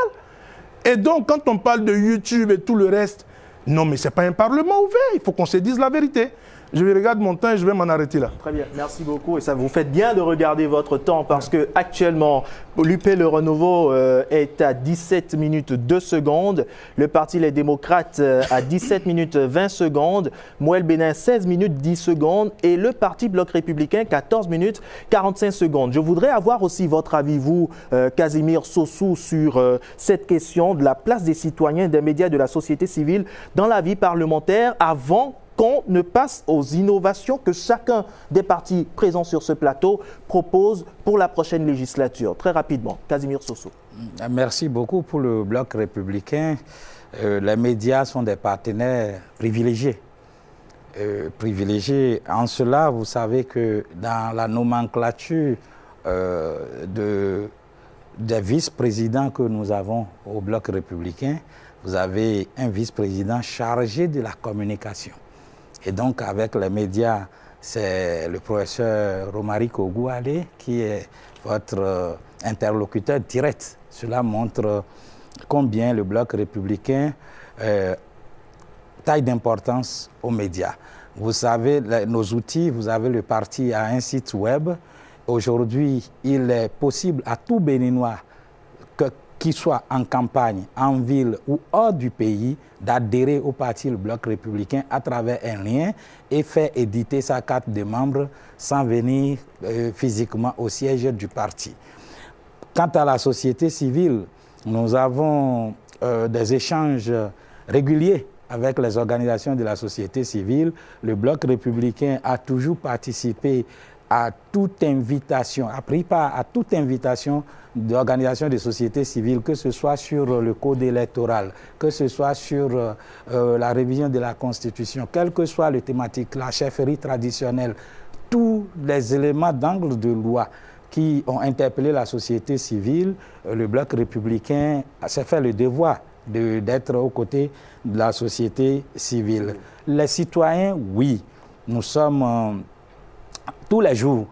Et donc, quand on parle de YouTube et tout le reste, non, mais ce n'est pas un Parlement ouvert. Il faut qu'on se dise la vérité. Je vais regarder mon temps et je vais m'en arrêter là. Très bien, merci beaucoup. Et ça vous fait bien de regarder votre temps parce que actuellement, l'UP Le Renouveau est à 17 minutes 2 secondes. Le Parti Les Démocrates à 17 minutes 20 secondes. Moël Bénin 16 minutes 10 secondes. Et le Parti Bloc Républicain 14 minutes 45 secondes. Je voudrais avoir aussi votre avis, vous, Casimir Sossou, sur cette question de la place des citoyens, des médias, de la société civile dans la vie parlementaire avant qu'on ne passe aux innovations que chacun des partis présents sur ce plateau propose pour la prochaine législature. Très rapidement, Casimir Sossou. Merci beaucoup pour le Bloc républicain. Les médias sont des partenaires privilégiés. En cela, vous savez que dans la nomenclature des vice-présidents que nous avons au Bloc républicain, vous avez un vice-président chargé de la communication. Et donc, avec les médias, c'est le professeur Romaric Ogoualé qui est votre interlocuteur direct. Cela montre combien le Bloc républicain taille d'importance aux médias. Vous savez, nos outils, vous avez le parti à un site web. Aujourd'hui, il est possible à tout Béninois, qu'il soit en campagne, en ville ou hors du pays, d'adhérer au parti le Bloc républicain à travers un lien et faire éditer sa carte de membre sans venir physiquement au siège du parti. Quant à la société civile, nous avons des échanges réguliers avec les organisations de la société civile. Le Bloc républicain a toujours participé à toute invitation, a pris part à toute invitation d'organisations de société civile, que ce soit sur le code électoral, que ce soit sur la révision de la Constitution, quelle que soit la thématique, la chefferie traditionnelle, tous les éléments d'angle de loi qui ont interpellé la société civile, le Bloc républicain s'est fait le devoir d'être aux côtés de la société civile. Les citoyens, oui, nous sommes tous les jours,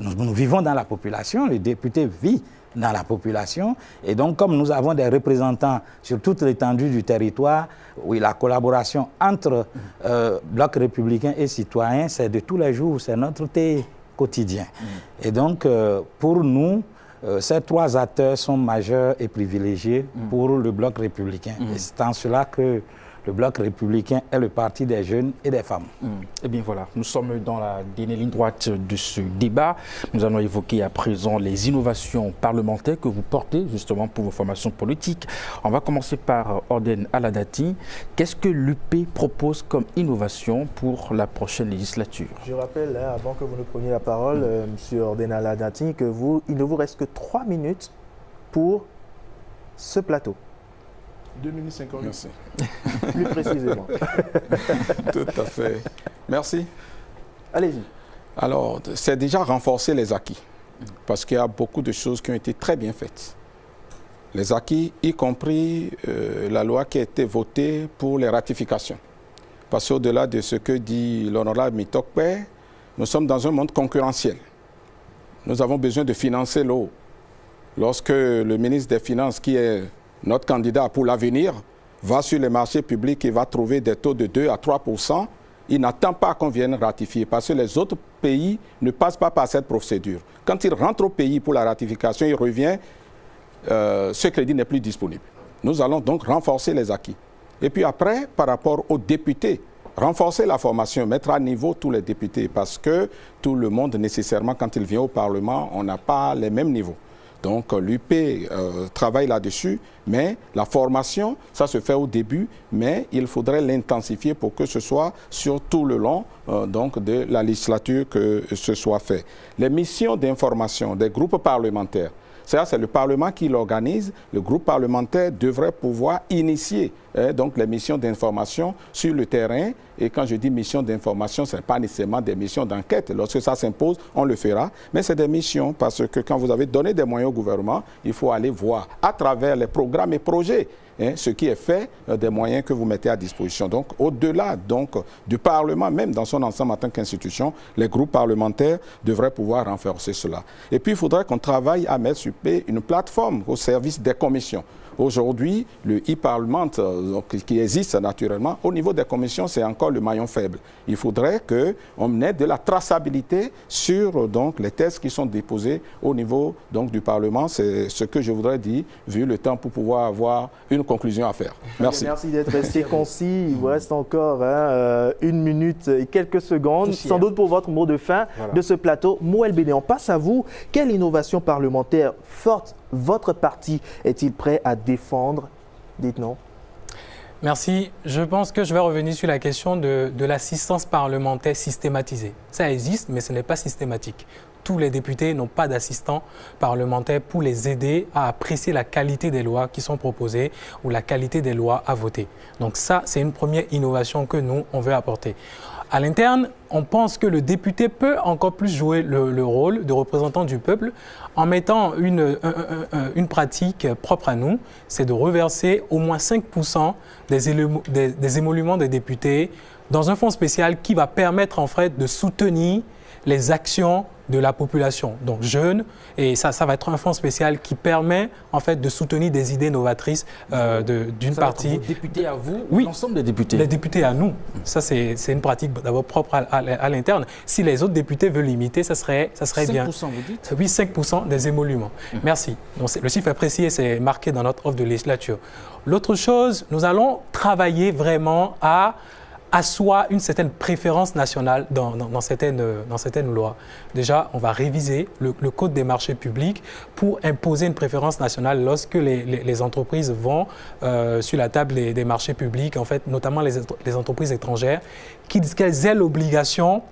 nous vivons dans la population, le député vit dans la population, et donc comme nous avons des représentants sur toute l'étendue du territoire, oui, la collaboration entre Bloc républicain et citoyens, c'est de tous les jours, c'est notre thé quotidien. Et donc, pour nous, ces trois acteurs sont majeurs et privilégiés pour le Bloc républicain. Et c'est en cela que le Bloc républicain est le parti des jeunes et des femmes. Eh bien voilà, nous sommes dans la dernière ligne droite de ce débat. Nous allons évoquer à présent les innovations parlementaires que vous portez justement pour vos formations politiques. On va commencer par Orden Aladati. Qu'est-ce que l'UP propose comme innovation pour la prochaine législature? Je rappelle, avant que vous ne preniez la parole, M. Orden Aladati, il ne vous reste que 3 minutes pour ce plateau. 2 minutes 50. Merci. Plus précisément. Tout à fait. Merci. Allez-y. Alors, c'est déjà renforcer les acquis, parce qu'il y a beaucoup de choses qui ont été très bien faites. Les acquis, y compris la loi qui a été votée pour les ratifications. Parce qu'au-delà de ce que dit l'honorable Mitokpe, nous sommes dans un monde concurrentiel. Nous avons besoin de financer l'eau. lorsque le ministre des Finances, qui est notre candidat pour l'avenir, va sur les marchés publics et va trouver des taux de 2 à 3%, il n'attend pas qu'on vienne ratifier parce que les autres pays ne passent pas par cette procédure. Quand il rentre au pays pour la ratification, il revient, ce crédit n'est plus disponible. Nous allons donc renforcer les acquis. Et puis après, par rapport aux députés, renforcer la formation, mettre à niveau tous les députés parce que tout le monde, nécessairement, quand il vient au Parlement, on n'a pas les mêmes niveaux. Donc l'UP travaille là-dessus, mais la formation, ça se fait au début, mais il faudrait l'intensifier pour que ce soit sur tout le long donc de la législature que ce soit fait. Les missions d'information des groupes parlementaires, c'est le Parlement qui l'organise. Le groupe parlementaire devrait pouvoir initier donc les missions d'information sur le terrain. Et quand je dis mission d'information, ce n'est pas nécessairement des missions d'enquête. Lorsque ça s'impose, on le fera. Mais c'est des missions parce que quand vous avez donné des moyens au gouvernement, il faut aller voir à travers les programmes et projets ce qui est fait des moyens que vous mettez à disposition. Donc, au-delà du Parlement, même dans son ensemble en tant qu'institution, les groupes parlementaires devraient pouvoir renforcer cela. Et puis, il faudrait qu'on travaille à mettre sur pied une plateforme au service des commissions. Aujourd'hui, le e-Parlement qui existe naturellement, au niveau des commissions, c'est encore le maillon faible. Il faudrait qu'on ait de la traçabilité sur les textes qui sont déposés au niveau du Parlement. C'est ce que je voudrais dire, vu le temps pour pouvoir avoir une conclusion à faire. Merci. Merci d'être resté concis. Il vous reste encore 1 minute et quelques secondes, sans doute pour votre mot de fin de ce plateau. Moël Béné, on passe à vous. Quelle innovation parlementaire forte votre parti est-il prêt à défendre? Dites-nous. Merci. Je pense que je vais revenir sur la question de l'assistance parlementaire systématisée. Ça existe, mais ce n'est pas systématique. Tous les députés n'ont pas d'assistants parlementaires pour les aider à apprécier la qualité des lois qui sont proposées ou la qualité des lois à voter. Donc ça, c'est une première innovation que nous, on veut apporter. À l'interne, on pense que le député peut encore plus jouer le rôle de représentant du peuple en mettant une pratique propre à nous, c'est de reverser au moins 5% des émoluments des députés dans un fonds spécial qui va permettre en fait de soutenir les actions de la population, donc jeunes, et ça va être un fonds spécial qui permet en fait de soutenir des idées novatrices d'une partie. Vos députés à vous, oui, l'ensemble des députés. Les députés à nous. Ça c'est une pratique d'abord propre à l'interne. Si les autres députés veulent l'imiter, ça serait 5%, bien. 5%, vous dites? Oui, 5% des émoluments. Merci. Donc, le chiffre est précis et c'est marqué dans notre offre de législature. L'autre chose, nous allons travailler vraiment à assoit une certaine préférence nationale dans certaines lois. Déjà, on va réviser le code des marchés publics pour imposer une préférence nationale lorsque les entreprises vont sur la table des marchés publics, en fait, notamment les entreprises étrangères, qu'elles aient l'obligation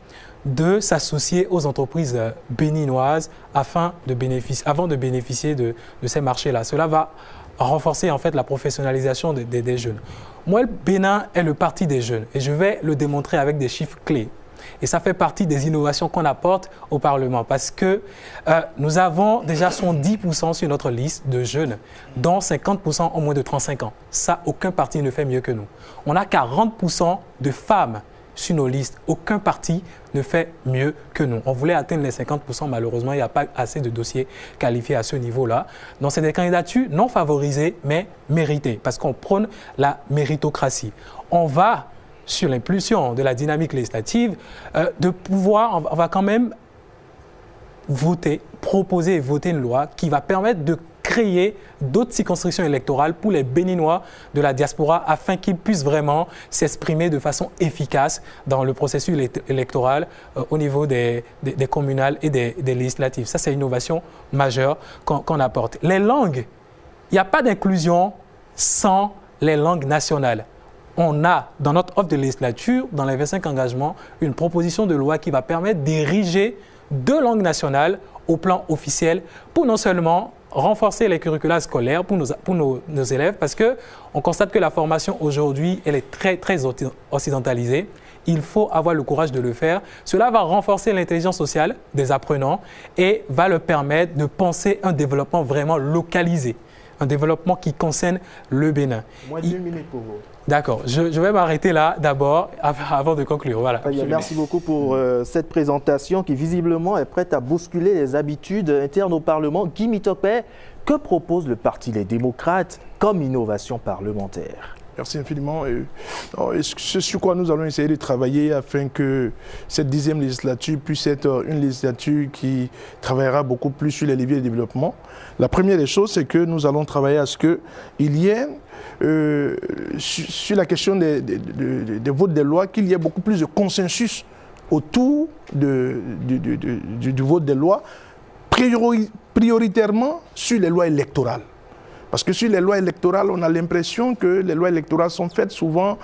de s'associer aux entreprises béninoises avant de bénéficier de ces marchés-là. Cela va renforcer en fait la professionnalisation des jeunes. Moi, le Bénin est le parti des jeunes et je vais le démontrer avec des chiffres clés. Et ça fait partie des innovations qu'on apporte au Parlement parce que nous avons déjà 10% sur notre liste de jeunes, dont 50% ont moins de 35 ans. Ça, aucun parti ne fait mieux que nous. On a 40% de femmes sur nos listes. Aucun parti ne fait mieux que nous. On voulait atteindre les 50%, malheureusement, il n'y a pas assez de dossiers qualifiés à ce niveau-là. Donc, c'est des candidatures non favorisées, mais méritées, parce qu'on prône la méritocratie. On va, sur l'impulsion de la dynamique législative, on va quand même proposer et voter une loi qui va permettre de créer d'autres circonscriptions électorales pour les Béninois de la diaspora afin qu'ils puissent vraiment s'exprimer de façon efficace dans le processus électoral au niveau des communales et des législatives. Ça, c'est une innovation majeure qu'on apporte. Les langues, il n'y a pas d'inclusion sans les langues nationales. On a, dans notre offre de législature, dans les 25 engagements, une proposition de loi qui va permettre d'ériger 2 langues nationales au plan officiel pour non seulement renforcer les curricula scolaires pour nos élèves parce qu'on constate que la formation aujourd'hui, elle est très, très occidentalisée. Il faut avoir le courage de le faire. Cela va renforcer l'intelligence sociale des apprenants et va leur permettre de penser un développement vraiment localisé. un développement qui concerne le Bénin. Moins de 2 minutes pour vous. D'accord, je vais m'arrêter là d'abord avant de conclure. Voilà. Merci beaucoup pour cette présentation qui visiblement est prête à bousculer les habitudes internes au Parlement. Guy Mitopé, que propose le Parti Les Démocrates comme innovation parlementaire? Merci infiniment. C'est sur quoi nous allons essayer de travailler afin que cette 10e législature puisse être une législature qui travaillera beaucoup plus sur les leviers de développement. La première des choses, c'est que nous allons travailler à ce qu'il y ait, sur la question des votes des lois, qu'il y ait beaucoup plus de consensus autour du vote des lois, prioritairement sur les lois électorales. Parce que sur les lois électorales, on a l'impression que les lois électorales sont faites souvent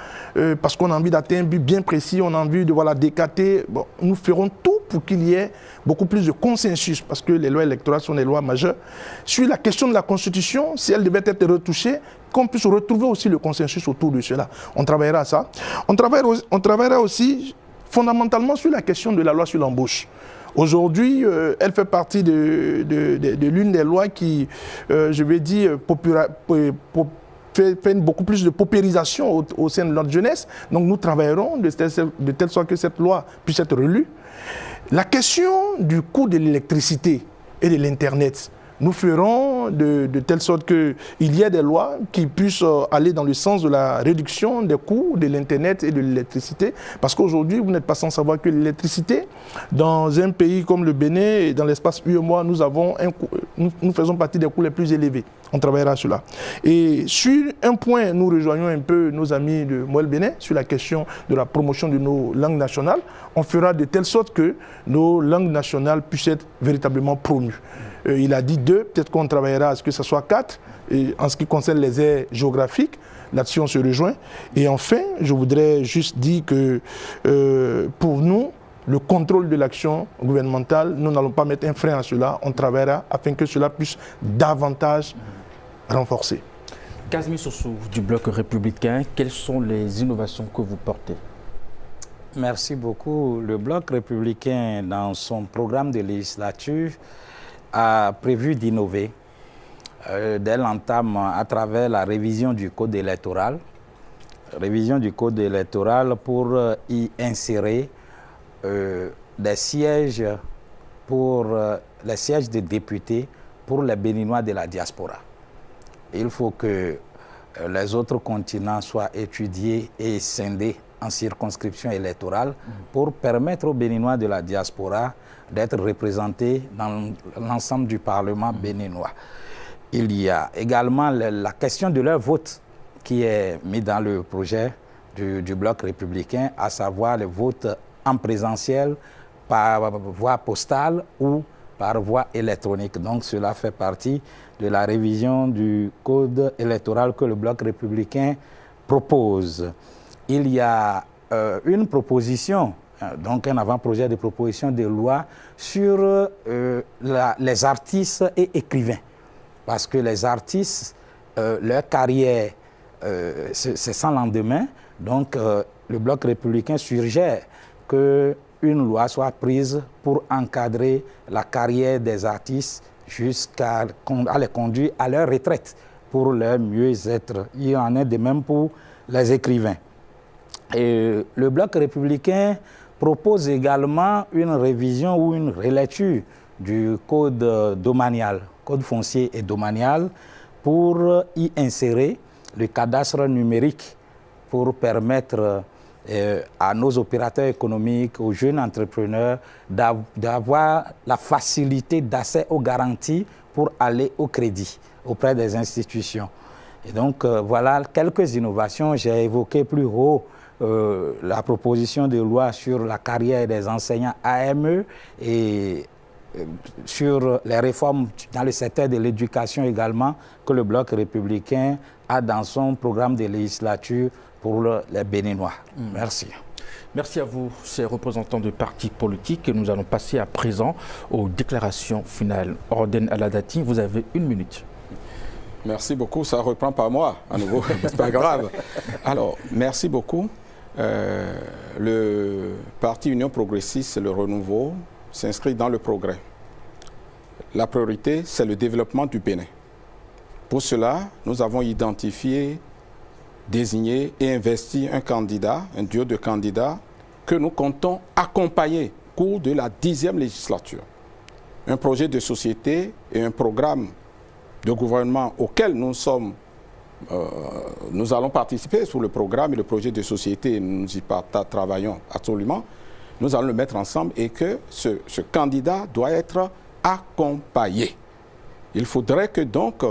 parce qu'on a envie d'atteindre un but bien précis, on a envie de décater. Bon, nous ferons tout pour qu'il y ait beaucoup plus de consensus, parce que les lois électorales sont des lois majeures. Sur la question de la Constitution, si elle devait être retouchée, qu'on puisse retrouver aussi le consensus autour de cela. On travaillera à ça. On travaillera aussi fondamentalement sur la question de la loi sur l'embauche. Aujourd'hui, elle fait partie de l'une des lois qui, je vais dire, fait beaucoup plus de paupérisation au sein de notre jeunesse. Donc nous travaillerons de telle sorte que cette loi puisse être relue. La question du coût de l'électricité et de l'Internet, nous ferons de telle sorte qu'il y ait des lois qui puissent aller dans le sens de la réduction des coûts de l'Internet et de l'électricité. Parce qu'aujourd'hui, vous n'êtes pas sans savoir que l'électricité, dans un pays comme le Bénin et dans l'espace UEMOA, nous faisons partie des coûts les plus élevés. On travaillera sur cela. Et sur un point, nous rejoignons un peu nos amis de Moël Bénin sur la question de la promotion de nos langues nationales. On fera de telle sorte que nos langues nationales puissent être véritablement promues. Il a dit 2, peut-être qu'on travaillera à ce que ce soit 4. Et en ce qui concerne les aires géographiques, là-dessus on se rejoint. Et enfin, je voudrais juste dire que pour nous, le contrôle de l'action gouvernementale, nous n'allons pas mettre un frein à cela. On travaillera afin que cela puisse davantage renforcer. Kazmi Sossou du Bloc républicain, quelles sont les innovations que vous portez? Merci beaucoup. Le Bloc républicain, dans son programme de législature, a prévu d'innover dès l'entame à travers la révision du code électoral. Révision du code électoral pour y insérer des sièges pour les sièges de députés pour les Béninois de la diaspora. Il faut que les autres continents soient étudiés et scindés en circonscription électorale pour permettre aux Béninois de la diaspora d'être représentés dans l'ensemble du Parlement béninois. Il y a également la question de leur vote qui est mis dans le projet du Bloc républicain, à savoir le vote en présentiel, par voie postale ou par voie électronique. Donc cela fait partie de la révision du code électoral que le Bloc républicain propose. Il y a une proposition, donc un avant-projet de proposition de loi sur les artistes et écrivains. Parce que les artistes, leur carrière, c'est sans lendemain. Donc le Bloc républicain suggère qu'une loi soit prise pour encadrer la carrière des artistes jusqu'à les conduire à leur retraite pour leur mieux-être. Il en est de même pour les écrivains. Et le Bloc républicain propose également une révision ou une relecture du code domanial, code foncier et domanial, pour y insérer le cadastre numérique pour permettre à nos opérateurs économiques, aux jeunes entrepreneurs, d'avoir la facilité d'accès aux garanties pour aller au crédit auprès des institutions. Et donc, voilà quelques innovations. J'ai évoqué plus haut la proposition de loi sur la carrière des enseignants AME et sur les réformes dans le secteur de l'éducation également que le Bloc républicain a dans son programme de législature pour les Béninois. Merci. Merci à vous, ces représentants de partis politiques. Nous allons passer à présent aux déclarations finales. Orden Aladati, vous avez 1 minute. Merci beaucoup. Ça reprend par moi, à nouveau. C'est pas grave. Alors, merci beaucoup. Le parti Union progressiste, le renouveau, s'inscrit dans le progrès. La priorité, c'est le développement du Bénin. Pour cela, nous avons identifié, désigné et investi un candidat, un duo de candidats que nous comptons accompagner au cours de la 10e législature. Un projet de société et un programme de gouvernement auquel nous allons participer sur le programme et le projet de société, nous y travaillons absolument. Nous allons le mettre ensemble et que ce candidat doit être accompagné. Il faudrait que donc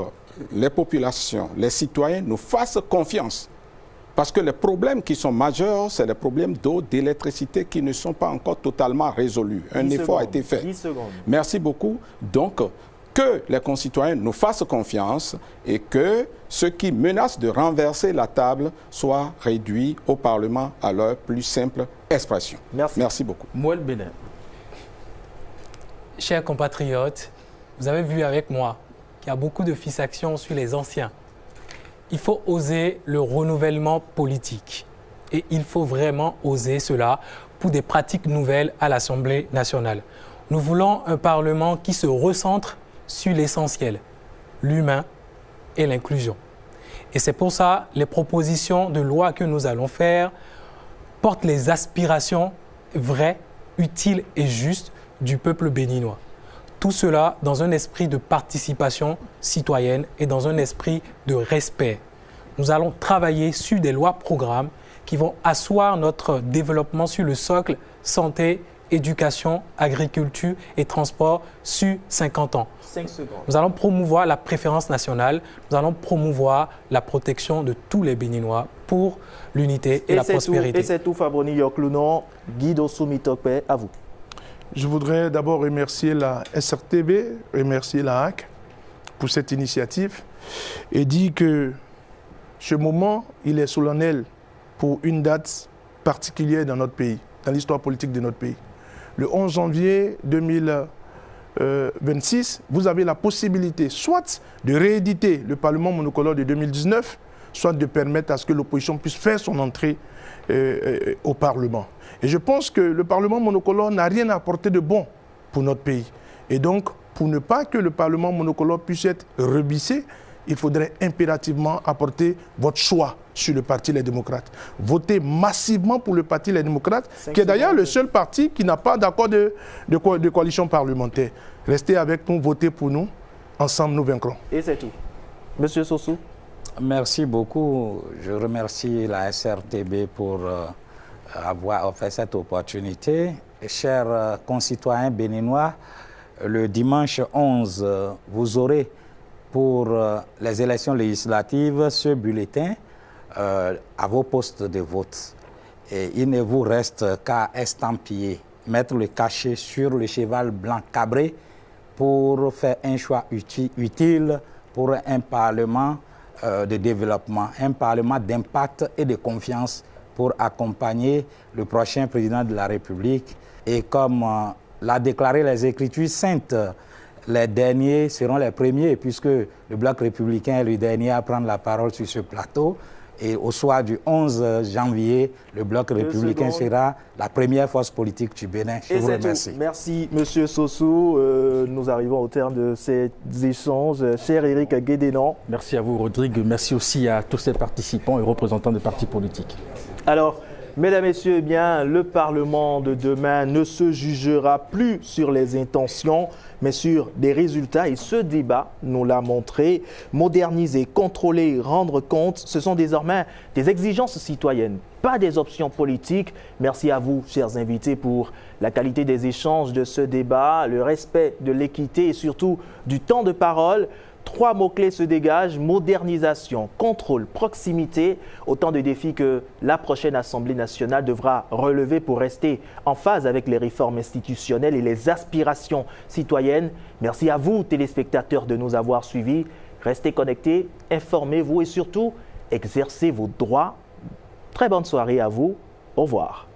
les populations, les citoyens nous fassent confiance. Parce que les problèmes qui sont majeurs, c'est les problèmes d'eau, d'électricité qui ne sont pas encore totalement résolus. Un effort a été fait. 10 secondes. Merci beaucoup. Donc, que les concitoyens nous fassent confiance et que ceux qui menacent de renverser la table soient réduits au Parlement à leur plus simple expression. Merci. Merci beaucoup. Mouel Bénin. Chers compatriotes, vous avez vu avec moi qu'il y a beaucoup de fixations sur les anciens. Il faut oser le renouvellement politique. Et il faut vraiment oser cela pour des pratiques nouvelles à l'Assemblée nationale. Nous voulons un Parlement qui se recentre sur l'essentiel, l'humain et l'inclusion. Et c'est pour ça que les propositions de loi que nous allons faire portent les aspirations vraies, utiles et justes du peuple béninois. Tout cela dans un esprit de participation citoyenne et dans un esprit de respect. Nous allons travailler sur des lois-programmes qui vont asseoir notre développement sur le socle santé, éducation, agriculture et transport sur 50 ans. 5 secondes. Nous allons promouvoir la préférence nationale, nous allons promouvoir la protection de tous les Béninois pour l'unité et la prospérité. Et c'est tout, Fabroni Yoklounon, Guido Soumitokpe, à vous. Je voudrais d'abord remercier la SRTB, remercier la HAC pour cette initiative et dire que ce moment, il est solennel pour une date particulière dans notre pays, dans l'histoire politique de notre pays. Le 11 janvier 2026, vous avez la possibilité soit de rééditer le Parlement monocolore de 2019, soit de permettre à ce que l'opposition puisse faire son entrée au Parlement. Et je pense que le Parlement monocolore n'a rien à apporter de bon pour notre pays. Et donc, pour ne pas que le Parlement monocolore puisse être rebissé, il faudrait impérativement apporter votre choix sur le Parti Les Démocrates. Votez massivement pour le Parti Les Démocrates, qui est d'ailleurs le seul parti qui n'a pas d'accord de coalition parlementaire. Restez avec nous, votez pour nous. Ensemble, nous vaincrons. Et c'est tout. Monsieur Sossou. Merci beaucoup. Je remercie la SRTB pour avoir offert cette opportunité. Chers concitoyens béninois, le dimanche 11, vous aurez pour les élections législatives ce bulletin à vos postes de vote. Et il ne vous reste qu'à estampiller, mettre le cachet sur le cheval blanc cabré pour faire un choix utile pour un Parlement de développement, un Parlement d'impact et de confiance pour accompagner le prochain président de la République. Et comme l'a déclaré les Écritures saintes, les derniers seront les premiers, puisque le Bloc républicain est le dernier à prendre la parole sur ce plateau. Et au soir du 11 janvier, le Bloc républicain sera la première force politique du Bénin. Je vous remercie. Merci, Monsieur Sossou. Nous arrivons au terme de ces échanges. Cher Éric Guédénan. Merci à vous, Rodrigue. Merci aussi à tous ces participants et représentants des partis politiques. Alors, mesdames, messieurs, eh bien, le Parlement de demain ne se jugera plus sur les intentions, mais sur des résultats. Et ce débat nous l'a montré. Moderniser, contrôler, rendre compte, ce sont désormais des exigences citoyennes, pas des options politiques. Merci à vous, chers invités, pour la qualité des échanges de ce débat, le respect de l'équité et surtout du temps de parole. 3 mots-clés se dégagent: modernisation, contrôle, proximité. Autant de défis que la prochaine Assemblée nationale devra relever pour rester en phase avec les réformes institutionnelles et les aspirations citoyennes. Merci à vous, téléspectateurs, de nous avoir suivis. Restez connectés, informez-vous et surtout, exercez vos droits. Très bonne soirée à vous. Au revoir.